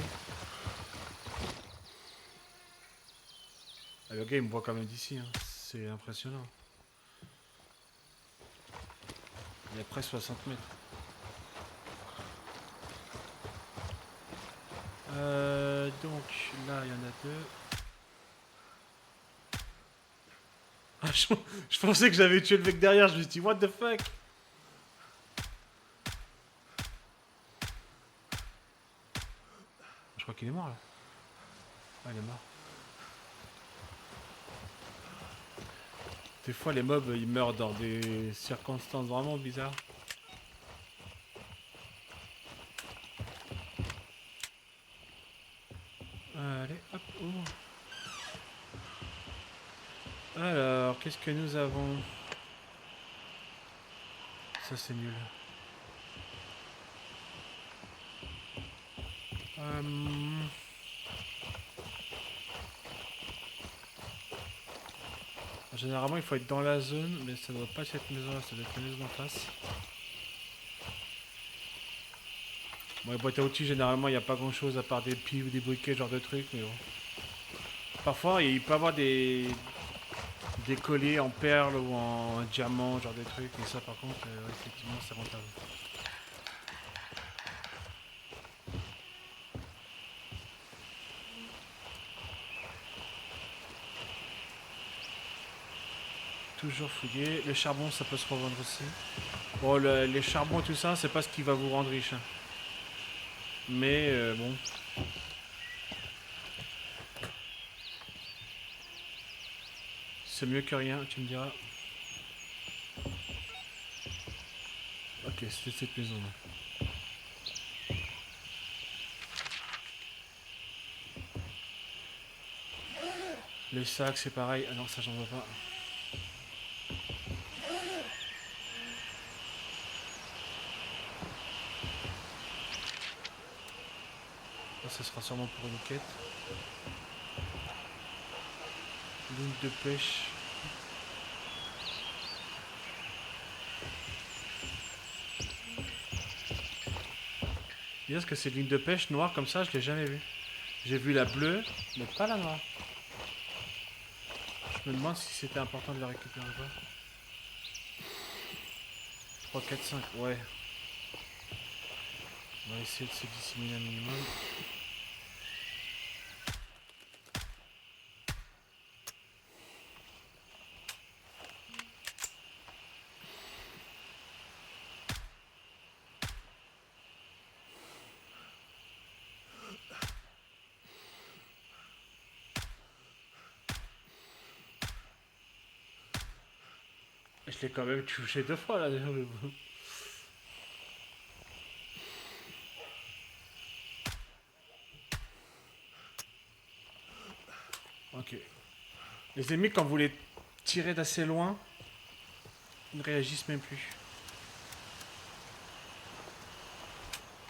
Ah, le gars il me voit quand même d'ici, hein. C'est impressionnant. Il y a presque 60 mètres. Donc là il y en a deux. Ah, je pensais que j'avais tué le mec derrière, je me suis dit what the fuck. Je crois qu'il est mort là. Ah il est mort. Des fois les mobs ils meurent dans des circonstances vraiment bizarres. Allez hop, oh. Alors, qu'est-ce que nous avons? Ça c'est nul. Généralement il faut être dans la zone, mais ça doit pas être cette maison là, ça doit être la maison en face. Bon, les boîtes à outils généralement il n'y a pas grand chose à part des piles ou des briquets, genre de trucs, mais bon. Parfois il peut y avoir des colliers en perles ou en diamant, genre des trucs, et ça par contre, effectivement c'est rentable. Toujours fouiller. Le charbon ça peut se revendre aussi. Bon les charbons et tout ça c'est pas ce qui va vous rendre riche. Hein. Mais bon. C'est mieux que rien, tu me diras. Ok, c'était cette maison là. Les sacs c'est pareil. Ah non ça j'en vois pas. Ça sera sûrement pour une quête. Ligne de pêche. Bien ce que c'est ligne de pêche noire comme ça, je l'ai jamais vu. J'ai vu la bleue, mais pas la noire. Je me demande si c'était important de la récupérer ou pas. 3, 4, 5, ouais. On va essayer de se dissimuler un minimum. Je l'ai quand même touché 2 fois là. Ok. Les ennemis, quand vous les tirez d'assez loin, ils ne réagissent même plus.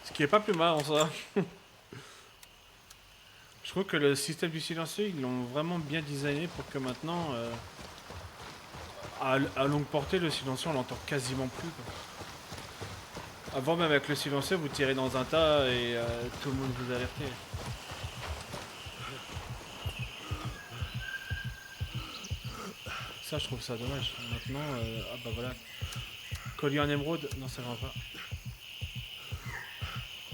Ce qui est pas plus mal en soi. Je trouve que le système du silencieux, ils l'ont vraiment bien designé pour que maintenant, à longue portée, le silencieux, on l'entend quasiment plus, quoi. Avant, même avec le silencieux, vous tirez dans un tas et tout le monde vous alertait. Ça, je trouve ça dommage. Maintenant, ah bah voilà. Collier en émeraude, non, ça va pas.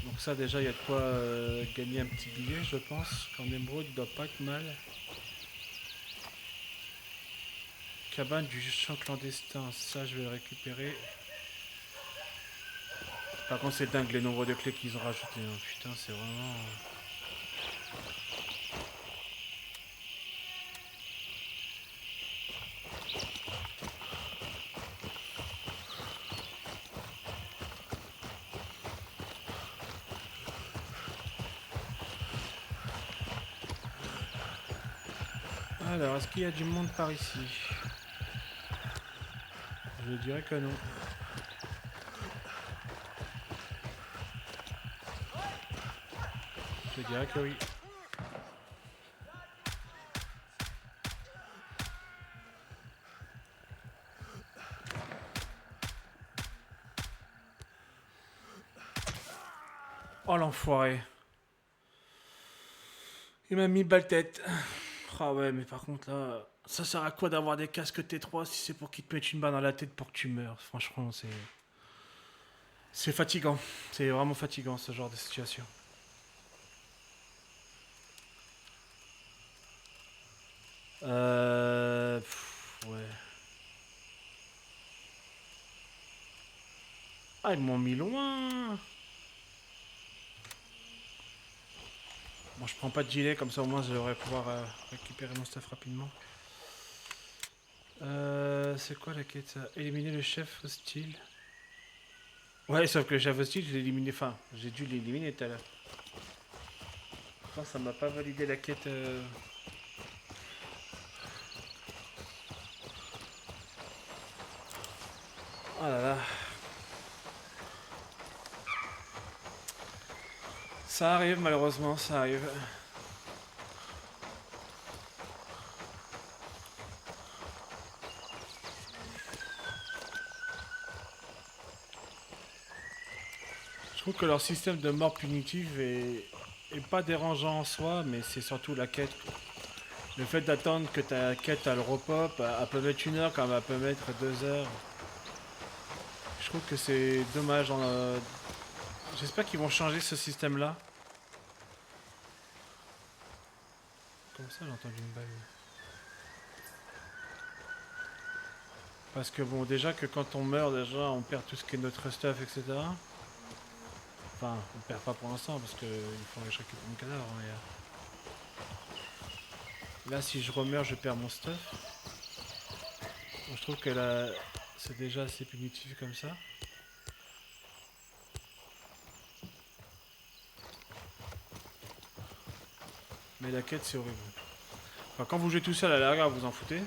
Donc ça, déjà, il y a de quoi gagner un petit billet, je pense. Qu'en émeraude, il doit pas être mal. Cabane du champ clandestin, ça, je vais le récupérer. Par contre, c'est dingue les nombres de clés qu'ils ont rajoutés, hein. Putain, c'est vraiment... Alors, est-ce qu'il y a du monde par ici? Je dirais que non. Je dirais que oui. Oh l'enfoiré. Il m'a mis balle tête. Ah ouais, mais par contre là, ça sert à quoi d'avoir des casques T3 si c'est pour qu'ils te mettent une balle dans la tête pour que tu meurs? Franchement, c'est fatigant. C'est vraiment fatigant ce genre de situation. Ouais. Ah, ils m'ont mis loin. Bon, je prends pas de gilet, comme ça au moins je devrais pouvoir récupérer mon stuff rapidement. C'est quoi la quête ça? Éliminer le chef hostile. Ouais, sauf que le chef hostile, je l'ai éliminé. Enfin, j'ai dû l'éliminer tout à l'heure. Pourtant, ça m'a pas validé la quête. Oh là là. Ça arrive, malheureusement, ça arrive. Je trouve que leur système de mort punitive est pas dérangeant en soi, mais c'est surtout la quête. Le fait d'attendre que ta quête elle repop, elle peut mettre 1 heure comme elle peut mettre 2 heures. Je trouve que c'est dommage. J'espère qu'ils vont changer ce système-là. Comme ça, j'ai entendu une balle. Parce que bon, déjà que quand on meurt, déjà, on perd tout ce qui est notre stuff, etc. Enfin, on perd pas pour l'instant parce qu'il faudrait que je récupère mon cadavre. Mais là, si je remeurs, je perds mon stuff. Donc, je trouve que là, c'est déjà assez punitif comme ça. Mais la quête, c'est horrible. Enfin, quand vous jouez tout seul à la rigueur, vous en foutez.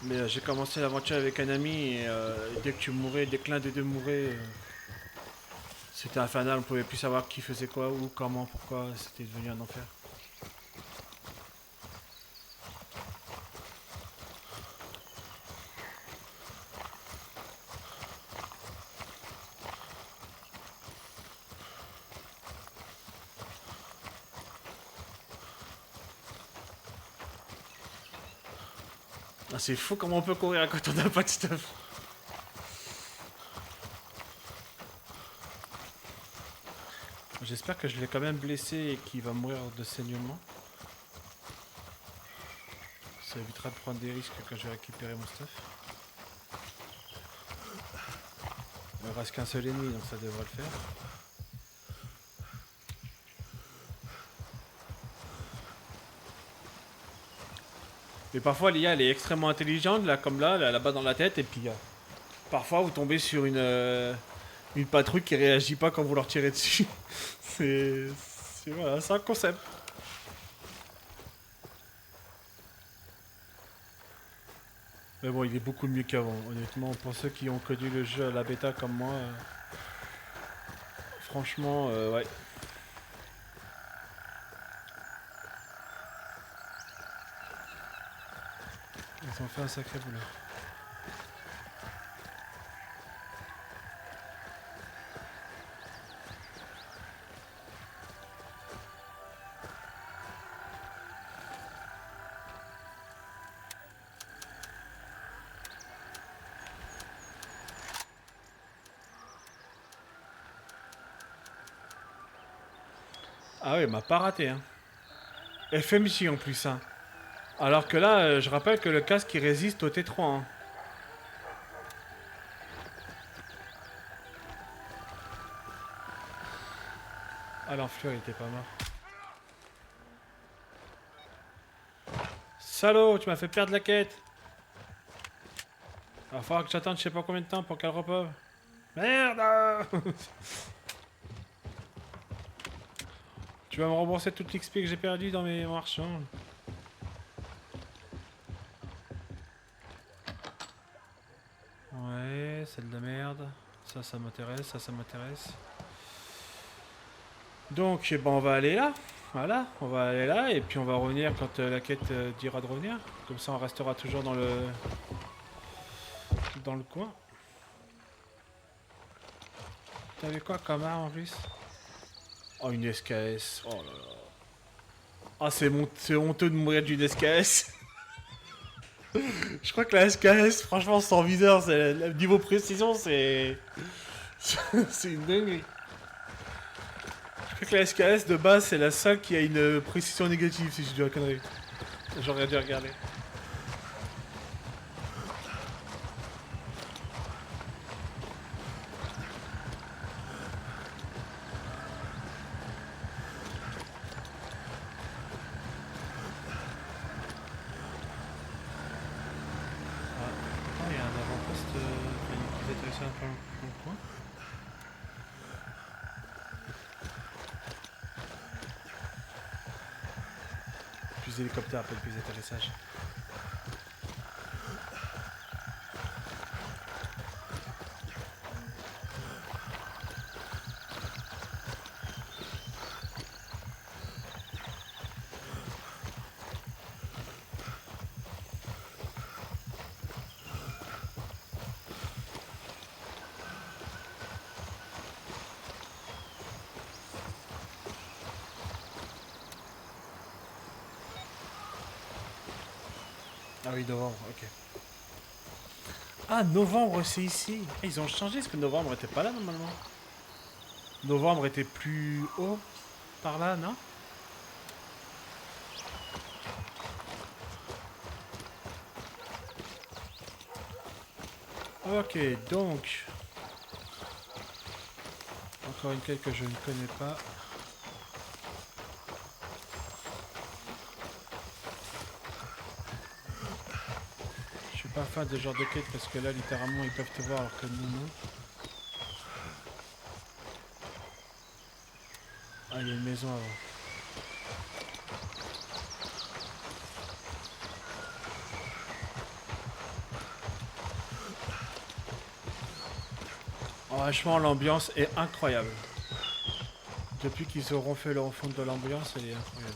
Mais j'ai commencé l'aventure avec un ami et dès que tu mourais, dès que l'un des deux mourait, c'était infernal. On pouvait plus savoir qui faisait quoi, où, comment, pourquoi. C'était devenu un enfer. Ah, c'est fou comment on peut courir quand on n'a pas de stuff. J'espère que je l'ai quand même blessé et qu'il va mourir de saignement. Ça évitera de prendre des risques quand je vais récupérer mon stuff. Il ne reste qu'un seul ennemi, donc ça devrait le faire. Mais parfois l'IA elle est extrêmement intelligente, là comme là, là-bas dans la tête, et puis parfois vous tombez sur une patrouille qui réagit pas quand vous leur tirez dessus. c'est... Voilà, c'est un concept. Mais bon, il est beaucoup mieux qu'avant, honnêtement. Pour ceux qui ont connu le jeu à la bêta comme moi, franchement, ouais. Ils ont fait un sacré boulot. Ah oui, il m'a pas raté, hein. FMJ en plus, hein. Alors que là, je rappelle que le casque il résiste au T3, hein. Ah, l'enflure, il était pas mort. Salaud, tu m'as fait perdre la quête. Il va falloir que j'attende je sais pas combien de temps pour qu'elle repose. Merde. Tu vas me rembourser toute l'XP que j'ai perdu dans mes marchands. Ouais, c'est de la merde. Ça m'intéresse, ça m'intéresse. Donc, ben, on va aller là. Voilà, on va aller là et puis on va revenir quand la quête dira de revenir. Comme ça, on restera toujours dans le coin. T'avais quoi comme arme en plus? Oh, une SKS. Oh là là. Ah, c'est honteux de mourir d'une SKS. Je crois que la SKS, franchement, sans viseur, niveau précision, c'est... c'est une dinguerie. Je crois que la SKS de base, c'est la seule qui a une précision négative, si je dis la connerie. J'aurais dû regarder. Il y a un avant-poste qui est intéressant dans le coin. Plus d'hélicoptères, pas de plus d'atterrissage. Ah oui, novembre, ok. Ah, novembre, c'est ici. Ah, ils ont changé, parce que novembre était pas là normalement. Novembre était plus haut, par là, non? Ok, donc... Encore une quête que je ne connais pas. Je suis pas fan de ce genre de quête parce que là, littéralement, ils peuvent te voir alors que nous, non. Ah, il y a une maison avant. Oh, franchement, l'ambiance est incroyable. Depuis qu'ils auront fait le refonte de l'ambiance, elle est incroyable.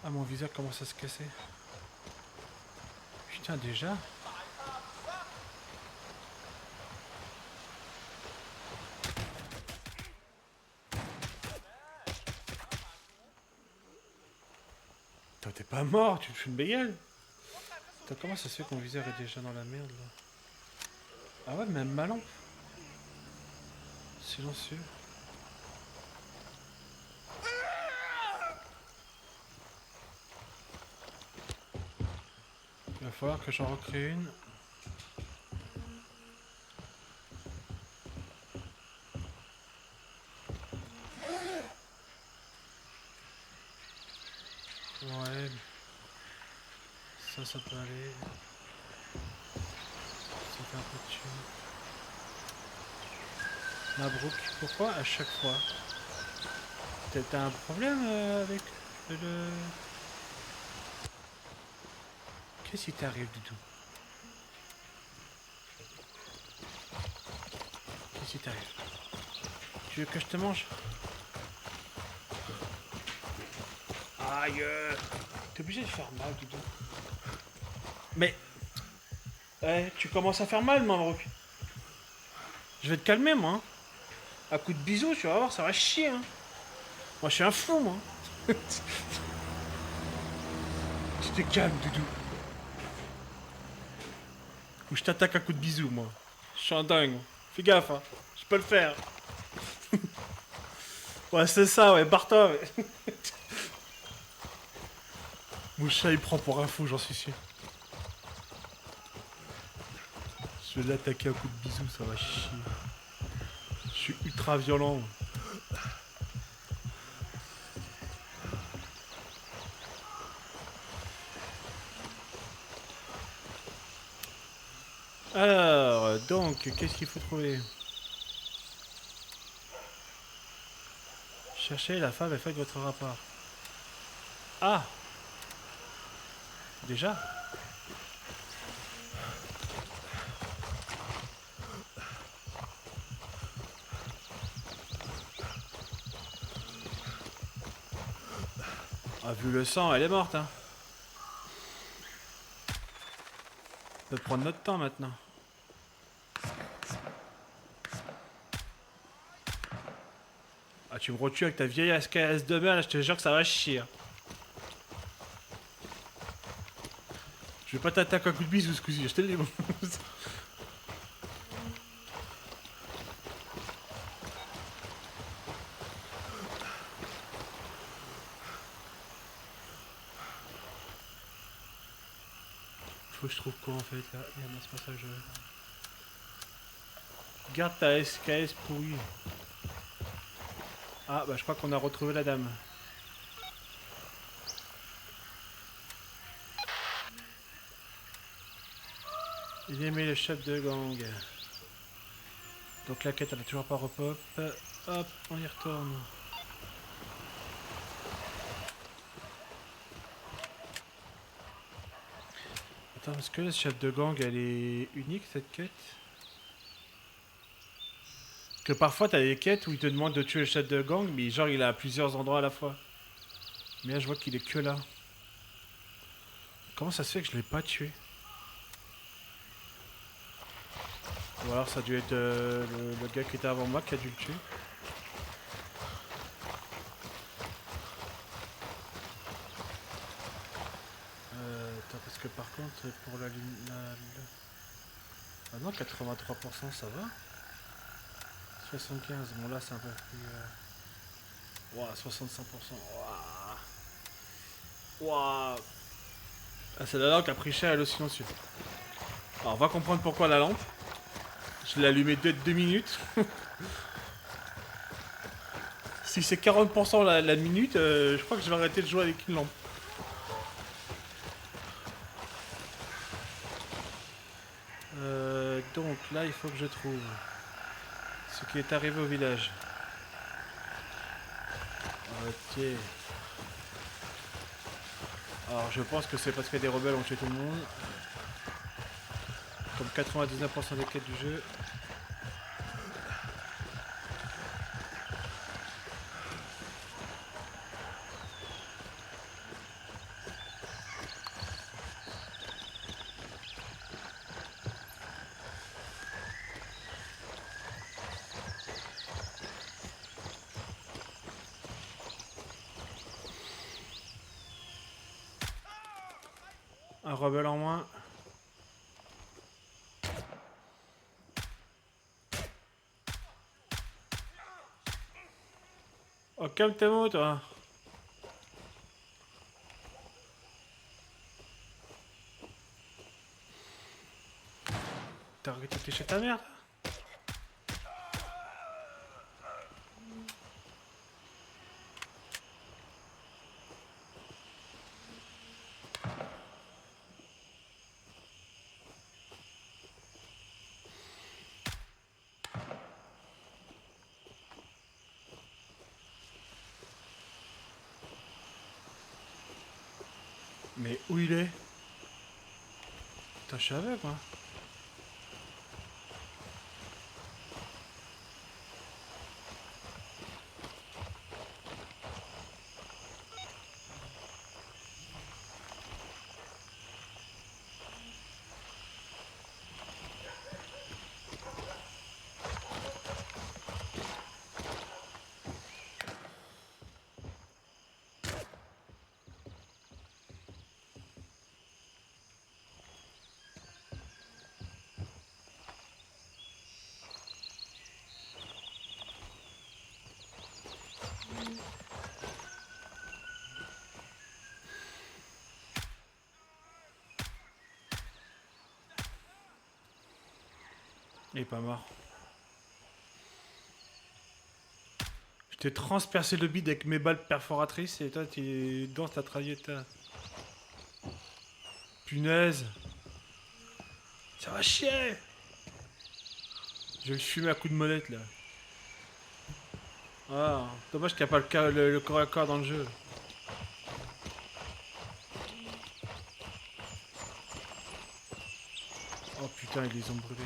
Ah, mon viseur commence à se casser. Putain, déjà? Toi, t'es pas mort, tu te fous une bégale. Attends, comment ça se fait que mon viseur est déjà dans la merde, là? Ah ouais, même ma lampe. Silencieux. Il va falloir que j'en recrée une. Ouais. Ça peut aller. Ça fait un peu de thunes. Mabrouk, pourquoi à chaque fois? T'as un problème avec le... Qu'est-ce qui t'arrive, Doudou? Qu'est-ce qui t'arrive? Tu veux que je te mange? Aïe! T'es obligé de faire mal, Doudou. Mais... Ouais, tu commences à faire mal, Mabrouk. Je vais te calmer, moi. Hein. À coup de bisous, tu vas voir, ça va chier. Hein. Moi, je suis un fou, moi. Tu te calmes, Doudou. Ou je t'attaque à coup de bisous, moi. Je suis un dingue. Fais gaffe, hein. Je peux le faire. Ouais, c'est ça, ouais. Barre-toi, ouais. Mon chat, il prend pour un fou, j'en suis sûr. Je vais l'attaquer à coup de bisous, ça va chier. Je suis ultra violent. Alors, donc, qu'est-ce qu'il faut trouver? Cherchez la femme et faites votre rapport. Ah! Déjà? Ah, vu le sang, elle est morte, hein. On peut prendre notre temps maintenant. Ah, tu me retues avec ta vieille SKS de merde, je te jure que ça va chier. Je vais pas t'attaquer à coup de bisous ce coup-ci, je te le dis. Faut que je trouve quoi en fait là? Non, c'est pas ça que je veux. Garde ta SKS pourrie. Ah bah je crois qu'on a retrouvé la dame. Il aimait le chef de gang. Donc la quête elle a toujours pas repop. Hop, on y retourne. Attends, est-ce que le chef de gang elle est unique cette quête? Parce que parfois t'as des quêtes où il te demande de tuer le chef de gang, mais genre il est à plusieurs endroits à la fois. Mais là je vois qu'il est que là. Comment ça se fait que je l'ai pas tué? Ou alors ça a dû être le gars qui était avant moi qui a dû le tuer. Attends, parce que par contre, pour la ligne... Ah non, 83% ça va. 75, bon là c'est un peu plus... Ouah, 65%. Ouah. Ouah. Ah, c'est la lampe qui a pris cher, elle aussi silencieux. Alors on va comprendre pourquoi la lampe. Je l'ai allumée 2 minutes. Si c'est 40% la minute, je crois que je vais arrêter de jouer avec une lampe. Donc là, il faut que je trouve ce qui est arrivé au village. Ok. Alors je pense que c'est parce que des rebelles ont tué tout le monde. Comme 99% des quêtes du jeu. Un rebelle en moins. Oh, calme tes mots, toi. T'as arrêté chez ta mère? Mais où il est? Putain, je suis avec moi. Il est pas mort. Je t'ai transpercé le bide avec mes balles perforatrices et toi tu dans ta trajectoire. Punaise. Ça va chier. Je vais le fumer à coups de molette là. Ah, dommage qu'il n'y a pas le corps à corps dans le jeu. Oh putain, ils les ont brûlés.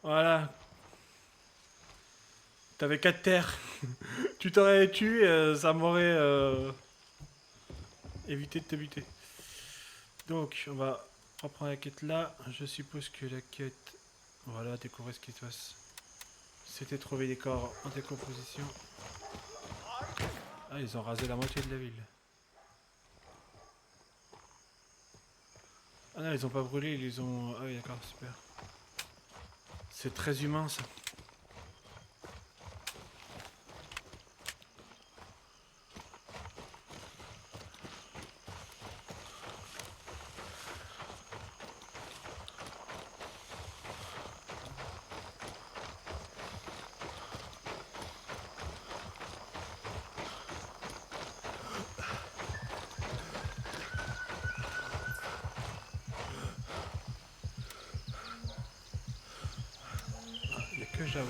Voilà. T'avais 4 terres. Tu t'aurais tué, ça m'aurait évité de te buter. Donc, on va reprendre la quête là. Je suppose que la quête... Voilà, découvrir ce qui se passe. C'était trouver des corps en décomposition. Ah, ils ont rasé la moitié de la ville. Ah non, ils ont pas brûlé, ils les ont... Ah oui, d'accord, super. C'est très humain, ça. Il n'y a que Java.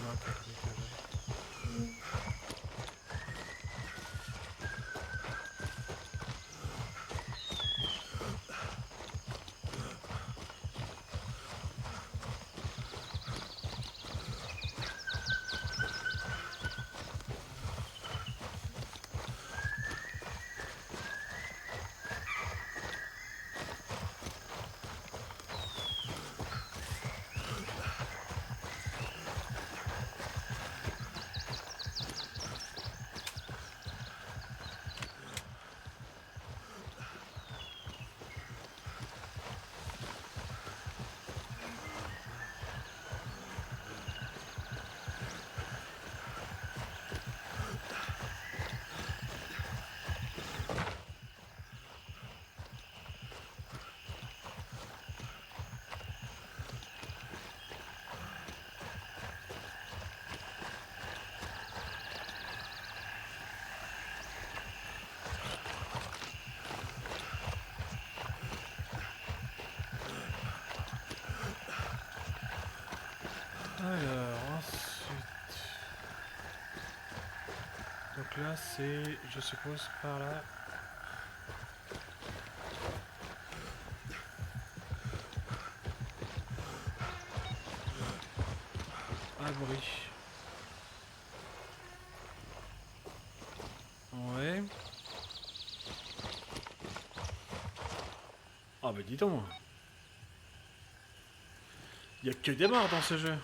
Alors, ensuite... Donc là, c'est, je suppose, par là. Abri. Ouais. Ah bah dis donc. Il y a que des morts dans ce jeu.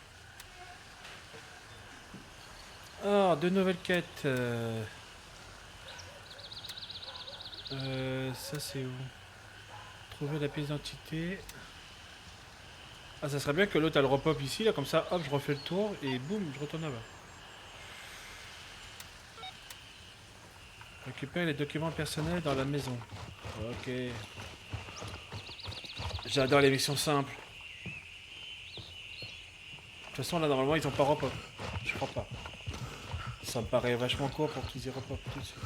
Alors, de nouvelles quêtes. Ça c'est où? Trouver la pièce d'identité. Ah, ça serait bien que l'autre elle repop ici, là, comme ça, hop, je refais le tour et boum, je retourne là-bas. Récupérer les documents personnels dans la maison. Ok. J'adore les missions simples. De toute façon, là, normalement, ils ont pas repop. Je crois pas. Ça me paraît vachement court pour qu'ils y repop tout de suite.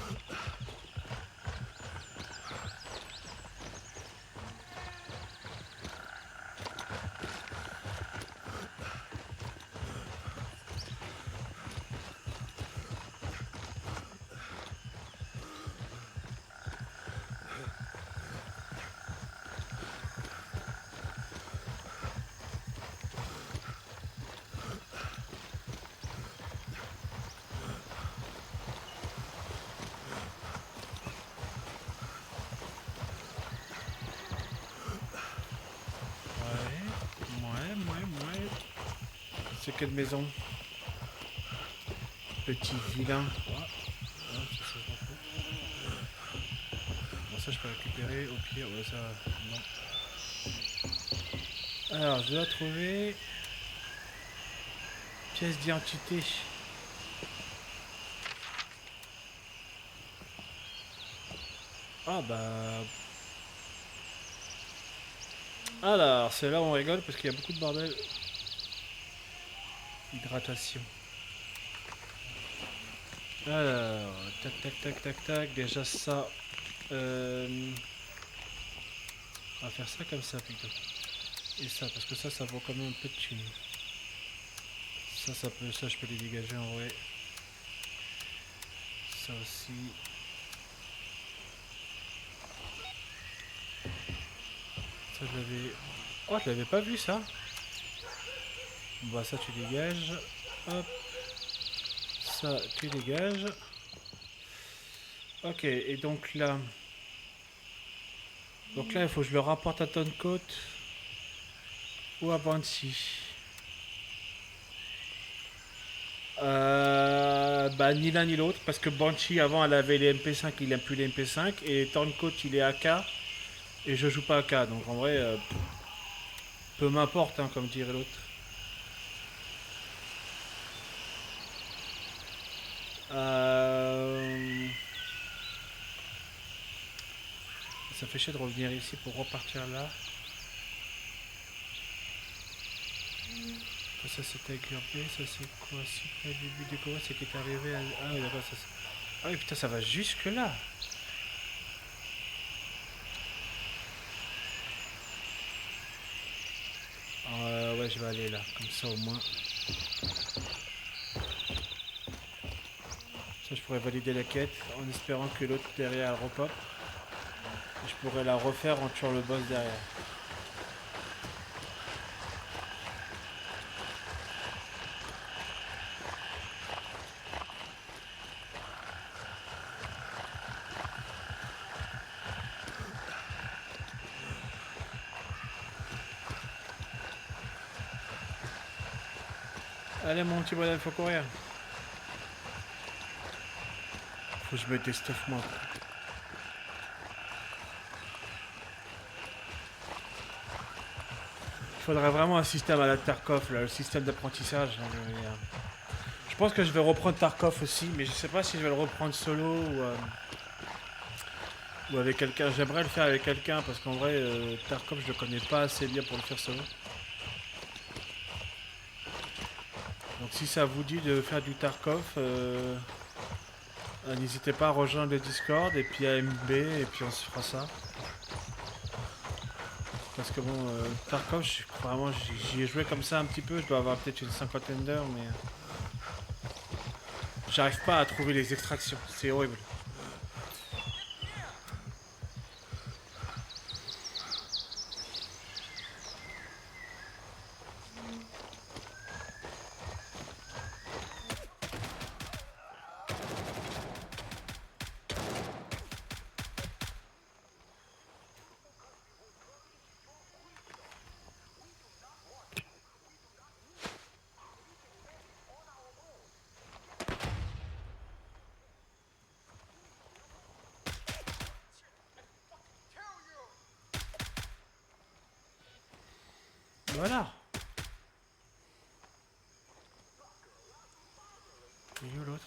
Ouais. C'est quelle maison? Petit vilain. Bon, ça je peux récupérer au pire. Ouais, ça. Non. Alors, je dois trouver. Pièce d'identité. Ah bah. Alors, c'est là où on rigole parce qu'il y a beaucoup de bordel. Hydratation. Alors, tac. Déjà ça. On va faire ça comme ça plutôt. Et ça, parce que ça vaut quand même un peu de thunes. Ça je peux les dégager en vrai. Ça aussi. Ça je l'avais. Oh, je l'avais pas vu ça. Bah ça tu dégages. Hop. Ça tu dégages. Ok, et donc là. Donc là il faut que je le rapporte à Toncoat ou à Banshee. Bah ni l'un ni l'autre parce que Banshee avant elle avait les MP5, il a plus les MP5 et Toncoat il est AK et je joue pas AK donc en vrai peu m'importe hein, comme dirait l'autre. Ça fait chier de revenir ici pour repartir là. Ça c'était curbé, ça c'est quoi? Super début du combat, c'est qui est arrivé à... Ah oui d'accord, ça c'est... Ah oui putain ça va jusque là. Ouais je vais aller là, comme ça au moins. Ça je pourrais valider la quête en espérant que l'autre derrière elle repop. Je pourrais la refaire en tuant le boss derrière. Allez mon petit bonhomme, faut courir. Faut que je mette des stuff moi. Il faudrait vraiment un système à la Tarkov, là, le système d'apprentissage. Je pense que je vais reprendre Tarkov aussi, mais je sais pas si je vais le reprendre solo ou avec quelqu'un. J'aimerais le faire avec quelqu'un parce qu'en vrai, Tarkov je le connais pas assez bien pour le faire solo. Donc si ça vous dit de faire du Tarkov, n'hésitez pas à rejoindre le Discord et puis à MB et puis on se fera ça. Parce que bon, Tarkov, vraiment j'y ai joué comme ça un petit peu, je dois avoir peut-être une cinquantaine d'heures, mais j'arrive pas à trouver les extractions, c'est horrible. Voilà. Il est où l'autre?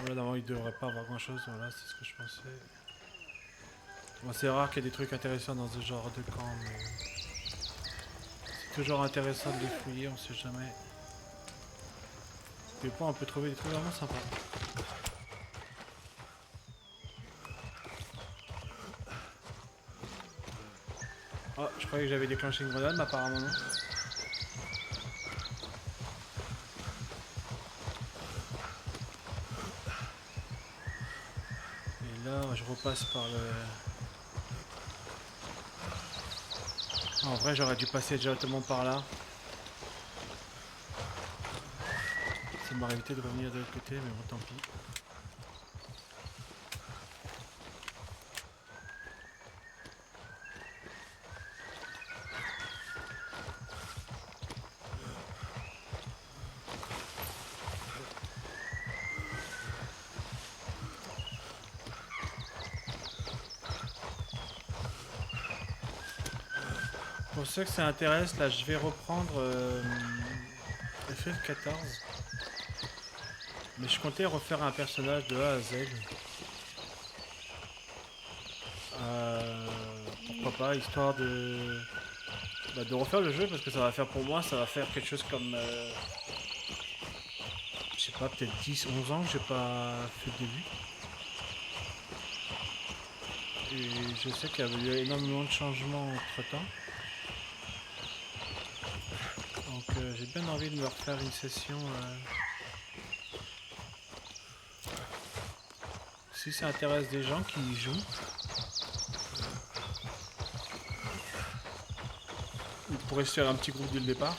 Voilà, d'avant il devrait pas avoir grand chose, voilà, c'est ce que je pensais. Bon, c'est rare qu'il y ait des trucs intéressants dans ce genre de camp, mais c'est toujours intéressant de les fouiller, on sait jamais. Des fois on peut trouver des trucs vraiment sympas. Oh, je croyais que j'avais déclenché une grenade, mais apparemment non. Et là, je repasse par le... En vrai, j'aurais dû passer directement par là. Ça m'aurait évité de revenir de l'autre côté, mais bon, tant pis. Pour ceux que ça intéresse, là, je vais reprendre FF14. Mais je comptais refaire un personnage de A à Z. Pourquoi pas, histoire de refaire le jeu, parce que ça va faire pour moi, ça va faire quelque chose comme... je sais pas, peut-être 10, 11 ans que j'ai pas fait le début. Et je sais qu'il y avait eu énormément de changements entre temps. Donc j'ai bien envie de me refaire une session. Si ça intéresse des gens qui y jouent. On pourrait se faire un petit groupe dès le départ.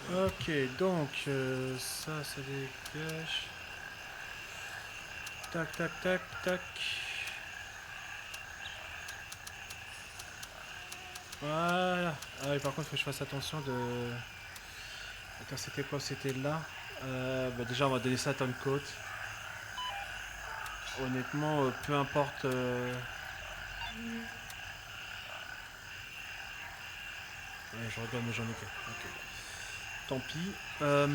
Ok, donc ça dégage. Tac, tac, tac, tac. Voilà. Ah oui, par contre, il faut que je fasse attention de... Attends, c'était quoi? C'était là. Bah déjà, on va donner ça à Turncoat. Honnêtement, peu importe... Ouais, je regarde, mais j'en ai que. Ok. Tant pis. Là,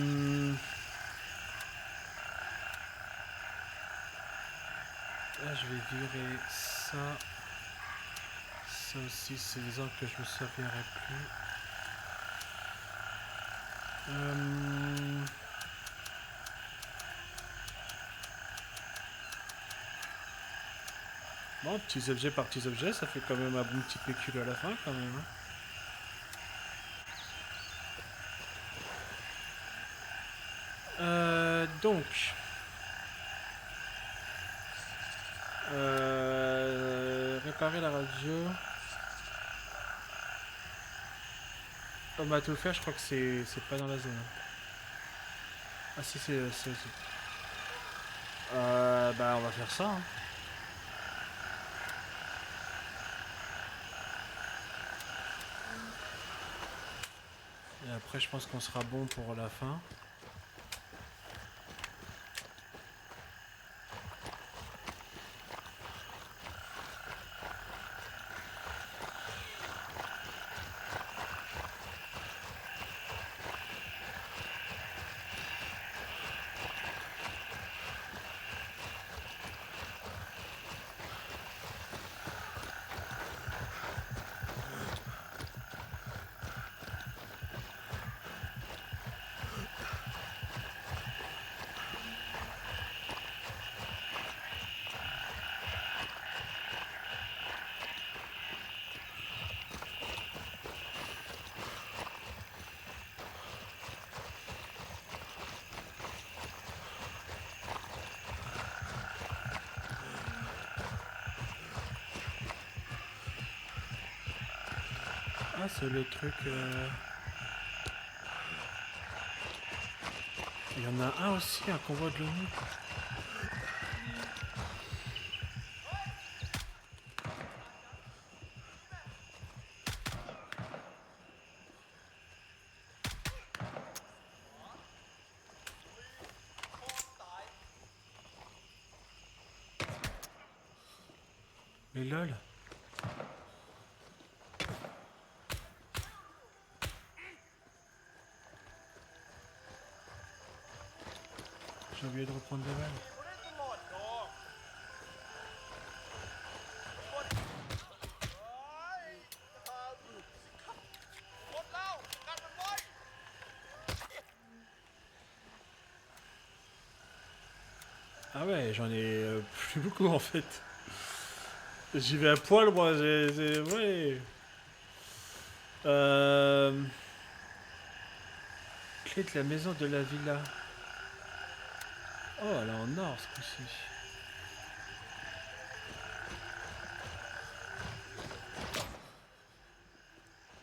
je vais virer ça. Ça aussi, c'est des armes que je me servirai plus. Bon, petits objets par petits objets, ça fait quand même un bon petit pécule à la fin, quand même. Hein. Donc... réparer la radio. On va tout faire, je crois que c'est pas dans la zone. Ah si, c'est aussi. Bah on va faire ça. Hein. Et après je pense qu'on sera bon pour la fin. Ah, c'est le truc... Il y en a un aussi, un convoi de l'ONU. Mais lol. J'ai oublié de reprendre des balles. Ah ouais, j'en ai plus beaucoup en fait. J'y vais à poil, moi. Ouais. Clé de la maison de la villa. Oh, elle est en or ce coup-ci.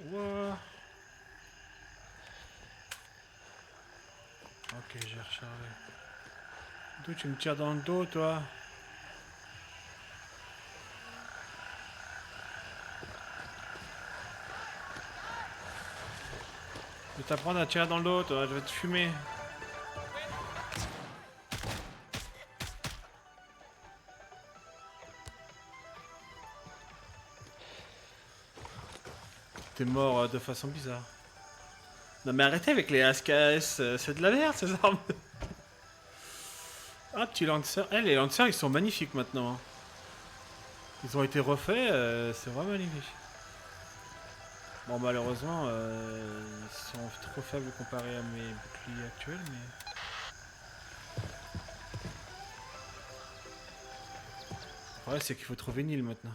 Wow. Ok, j'ai rechargé. D'où tu me tires dans le dos, toi? Je vais t'apprendre à tirer dans le dos, toi. Je vais te fumer. T'es mort de façon bizarre. Non mais arrêtez avec les ASKS, c'est de la merde ces armes. Ah, petit Lancer. Eh, les Lancers ils sont magnifiques maintenant. Hein. Ils ont été refaits, c'est vraiment magnifique. Bon, malheureusement, ils sont trop faibles comparés à mes boucliers actuels, mais... Ouais, c'est qu'il faut trouver une île maintenant.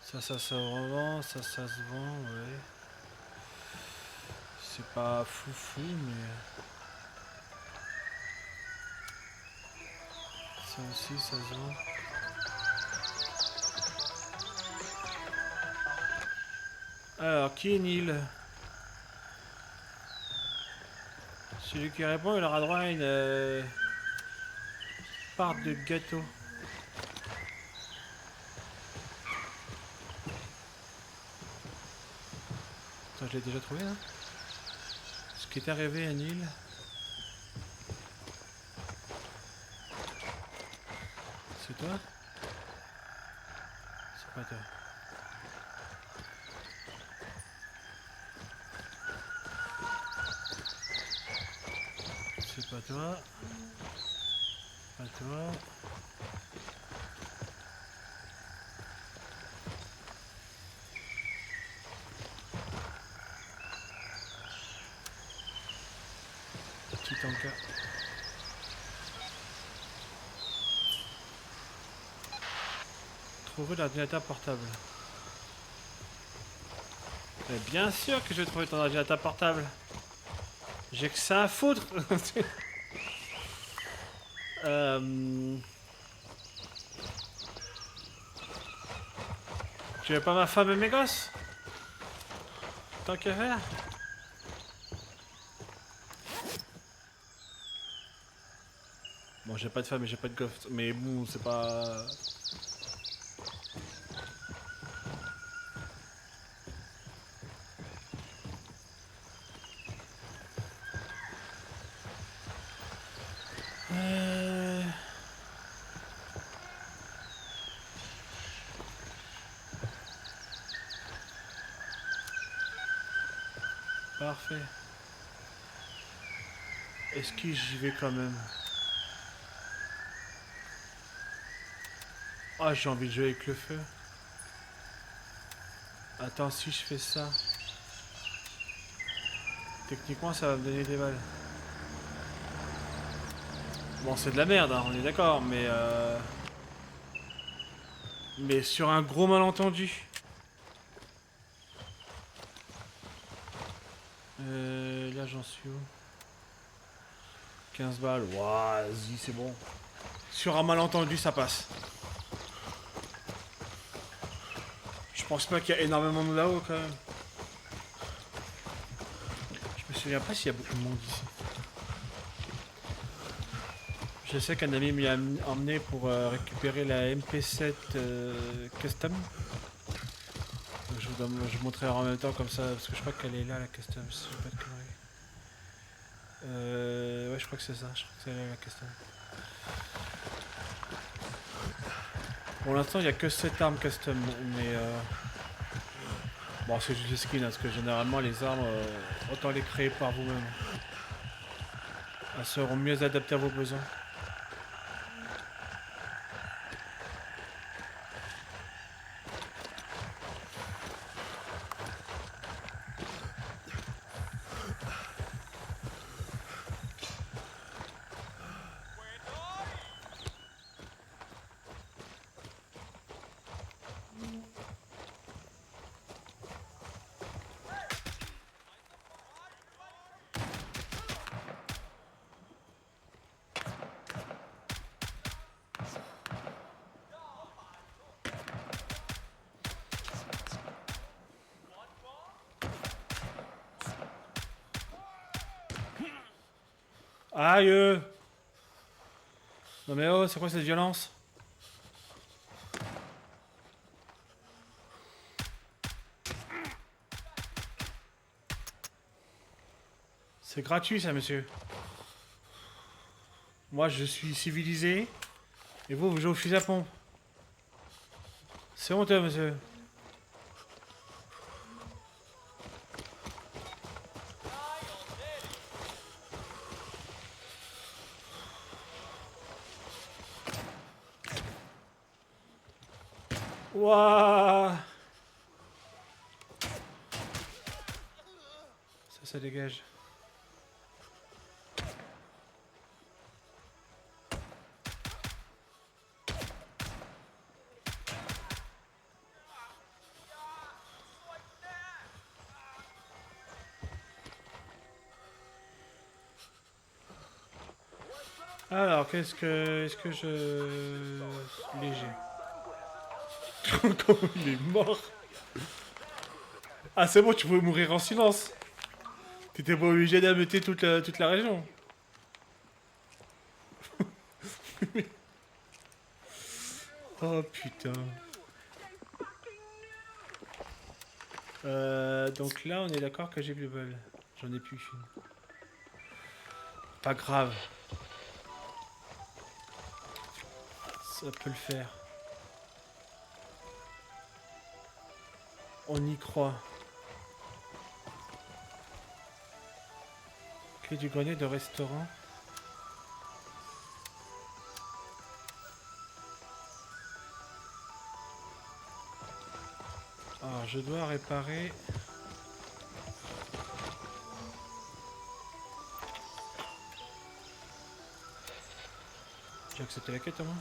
Ça se revend, ça se vend, ouais. C'est pas fou, mais... Ça aussi, ça se vend. Alors, qui est Neil? Celui qui répond, il aura droit à une part de gâteau. Attends, je l'ai déjà trouvé là. Ce qui est arrivé à Neil. C'est toi? C'est pas toi. C'est pas toi. Pas toi. Petit encas. Trouver l'ordinateur portable. Mais bien sûr que je vais trouver ton ordinateur portable. J'ai que ça à foutre. Tu veux pas ma femme et mes gosses? Tant qu'à faire. Bon, j'ai pas de femme et j'ai pas de gosses, mais bon, c'est pas... Parfait. Est-ce que j'y vais quand même? Ah, j'ai envie de jouer avec le feu. Attends, si je fais ça... Techniquement, ça va me donner des balles. Bon, c'est de la merde, hein, on est d'accord, mais... Mais sur un gros malentendu. Là, j'en suis où? 15 balles. Ouah, vas-y, c'est bon. Sur un malentendu, ça passe. Je Je pense pas qu'il y a énormément de là-haut quand même. Je me souviens pas s'il y a beaucoup de monde ici. Je sais qu'un ami m'y a emmené pour récupérer la MP7 Custom. Donc je vous montrerai en même temps comme ça, parce que je crois qu'elle est là la Custom, si je dis pas de conneries. Ouais, je crois que c'est ça, je crois que c'est là la Custom. Pour l'instant, il n'y a que cette arme Custom, mais bon, c'est juste le skin, hein, parce que généralement les armes, autant les créer par vous-même. Elles seront mieux adaptées à vos besoins. Aïe! Non mais oh, c'est quoi cette violence? C'est gratuit ça, monsieur. Moi je suis civilisé, et vous jouez au fusil à pompe. C'est honteux, monsieur. Ouah! Ça dégage. Alors, est-ce que je... Léger. Comment il est mort? Ah, c'est bon, tu pouvais mourir en silence. T'étais pas obligé d'ameuter toute la région. Oh putain. Donc là, on est d'accord que j'ai plus bol. J'en ai plus qu'une. Pas grave. Ça peut le faire. On y croit. Clé du grenier de restaurant. Alors, je dois réparer... J'ai accepté la quête, au moins.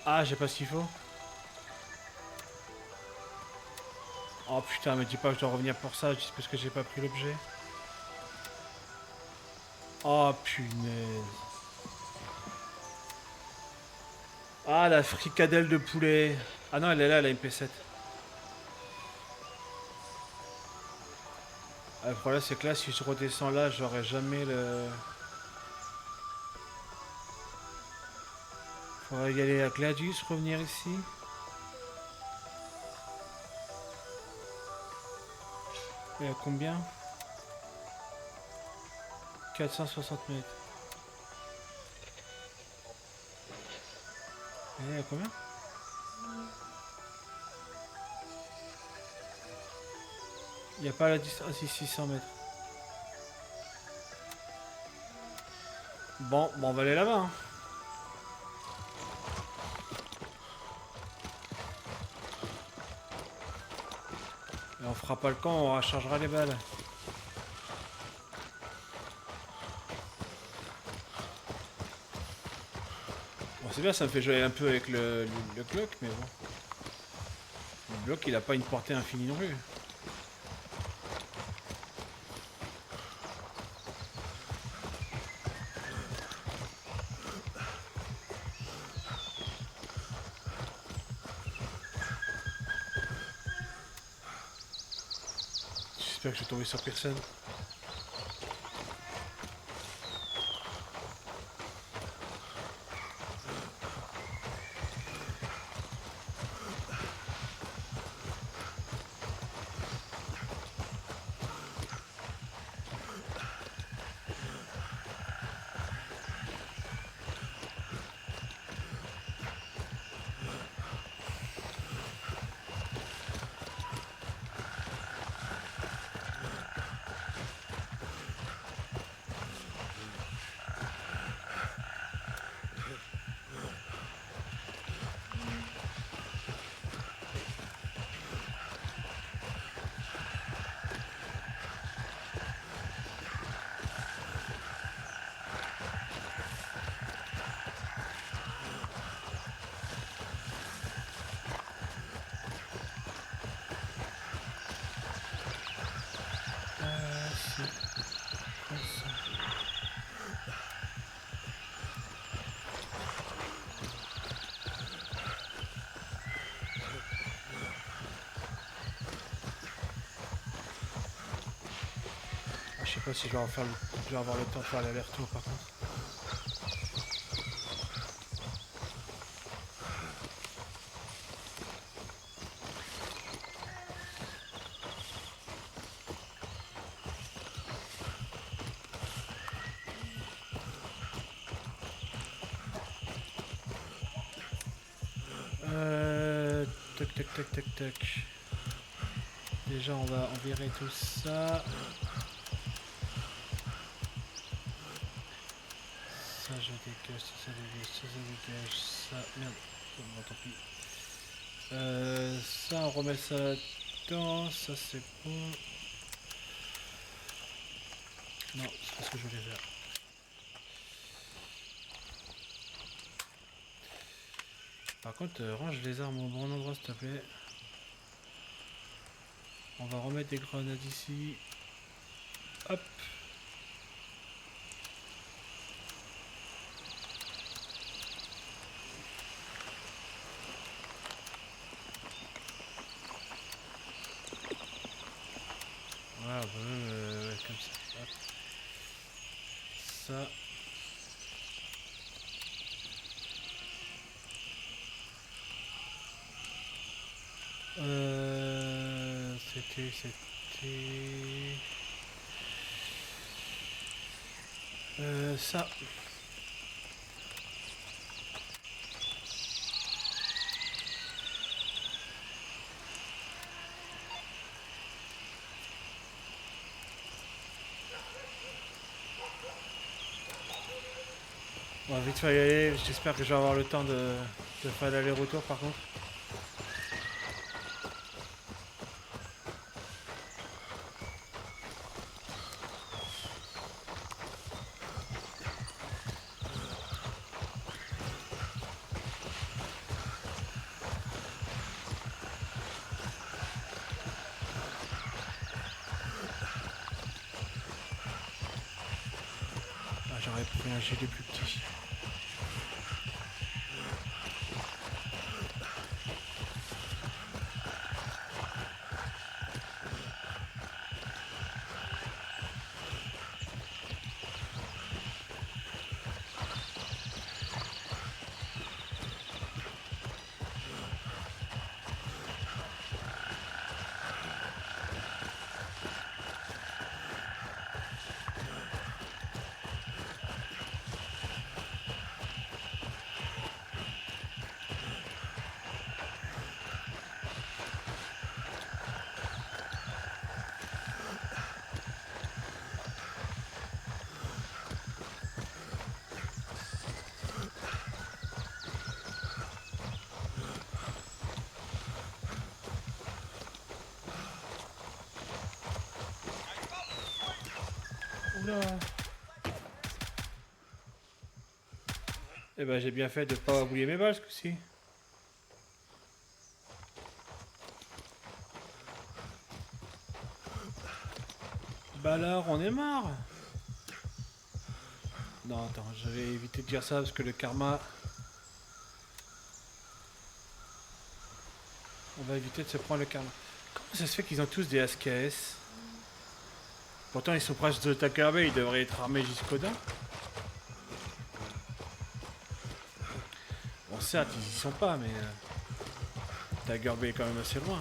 Ah, j'ai pas ce qu'il faut. Oh putain, me dis pas que je dois revenir pour ça, juste parce que j'ai pas pris l'objet. Oh punaise. Ah, la fricadelle de poulet. Ah non, elle est là, la MP7. Le problème, c'est que là, si je redescends là, j'aurai jamais le... Faudrait y aller à Gladius, revenir ici. Et à combien? 460 mètres. Et à combien? Il n'y a pas la distance. Ah si, 600 mètres. Bon, on va aller là-bas. Hein. Et on fera pas le camp, on rechargera les balles. Bon, c'est bien, ça me fait jouer un peu avec le Glock, mais bon. Le Glock, il a pas une portée infinie non plus. J'espère que je vais tomber sur personne. Je sais pas si je vais avoir le temps de faire l'aller-retour par contre. Tac tac tac tac tac. Déjà on va envirer tout ça. Ça je dégage, ça dégage, ça dégage, ça. Merde, bon tant pis. Ça on remet ça là-dedans, ça c'est bon. Non, c'est pas ce que je voulais faire. Par contre, range les armes au bon endroit s'il te plaît. On va remettre des grenades ici. Hop. Voilà, comme ça. Hop. Ça. C'était... ça. On va vite faire y aller, j'espère que je vais avoir le temps de faire l'aller-retour par contre. Ah, j'aurais pris un gilet plus petit. Oula. Eh ben j'ai bien fait de pas oublier mes balles ce coup-ci. Bah alors on est mort. Non attends, je vais éviter de dire ça parce que le karma... On va éviter de se prendre le karma. Comment ça se fait qu'ils ont tous des ASKS? Pourtant, ils sont proches de Taker Bay, ils devraient être armés jusqu'aux dents. Bon, certes, ils y sont pas, mais Tiger Bay est quand même assez loin.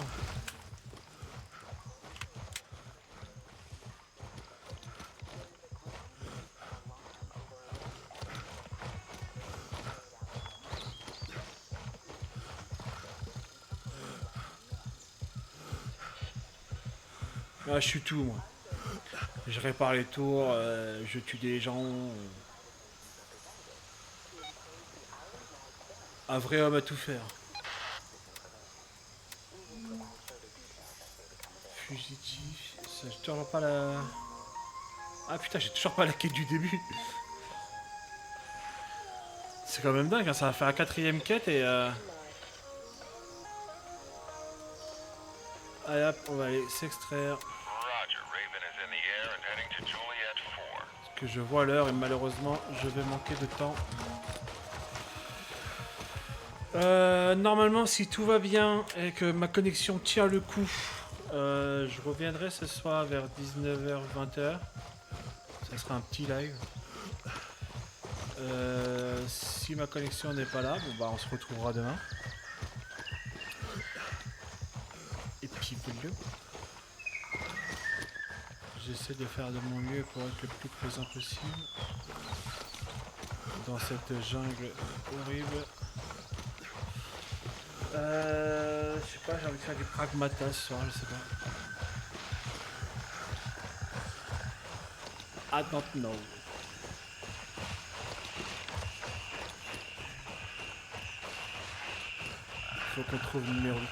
Ah, je suis tout, moi. Je répare les tours, je tue des gens. Un vrai homme à tout faire. Fugitif. Ça, j'ai toujours pas la. Ah putain, j'ai toujours pas la quête du début. C'est quand même dingue, hein, ça va faire la 4ème quête et. Allez hop, on va aller s'extraire. Parce que je vois l'heure et malheureusement, je vais manquer de temps. Normalement, si tout va bien et que ma connexion tient le coup, je reviendrai ce soir vers 19h, 20h. Ça sera un petit live. Si ma connexion n'est pas là, bon bah on se retrouvera demain. Et puis voilà. J'essaie de faire de mon mieux pour être le plus présent possible dans cette jungle horrible. Je sais pas, j'ai envie de faire du pragmata ce soir, je sais pas. I don't know. Faut qu'on trouve le numéro 8.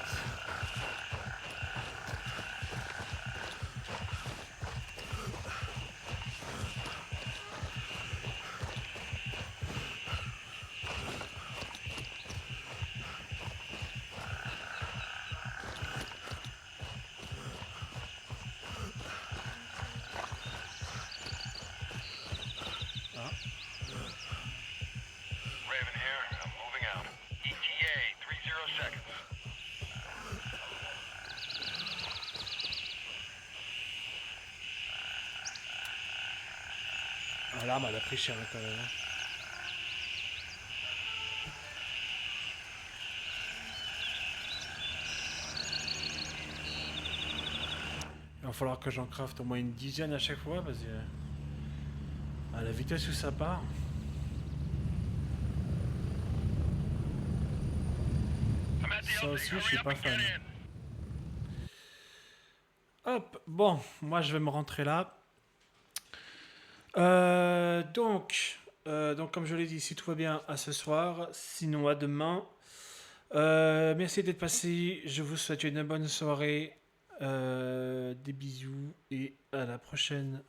L'arme elle a pris cher quand même. Il va falloir que j'en crafte au moins une dizaine à chaque fois parce que à la vitesse où ça part. Ça aussi je suis pas fan. Hop, bon, moi je vais me rentrer là. Donc comme je l'ai dit, si tout va bien, à ce soir. Sinon, à demain. Merci d'être passé. Je vous souhaite une bonne soirée. Des bisous et à la prochaine.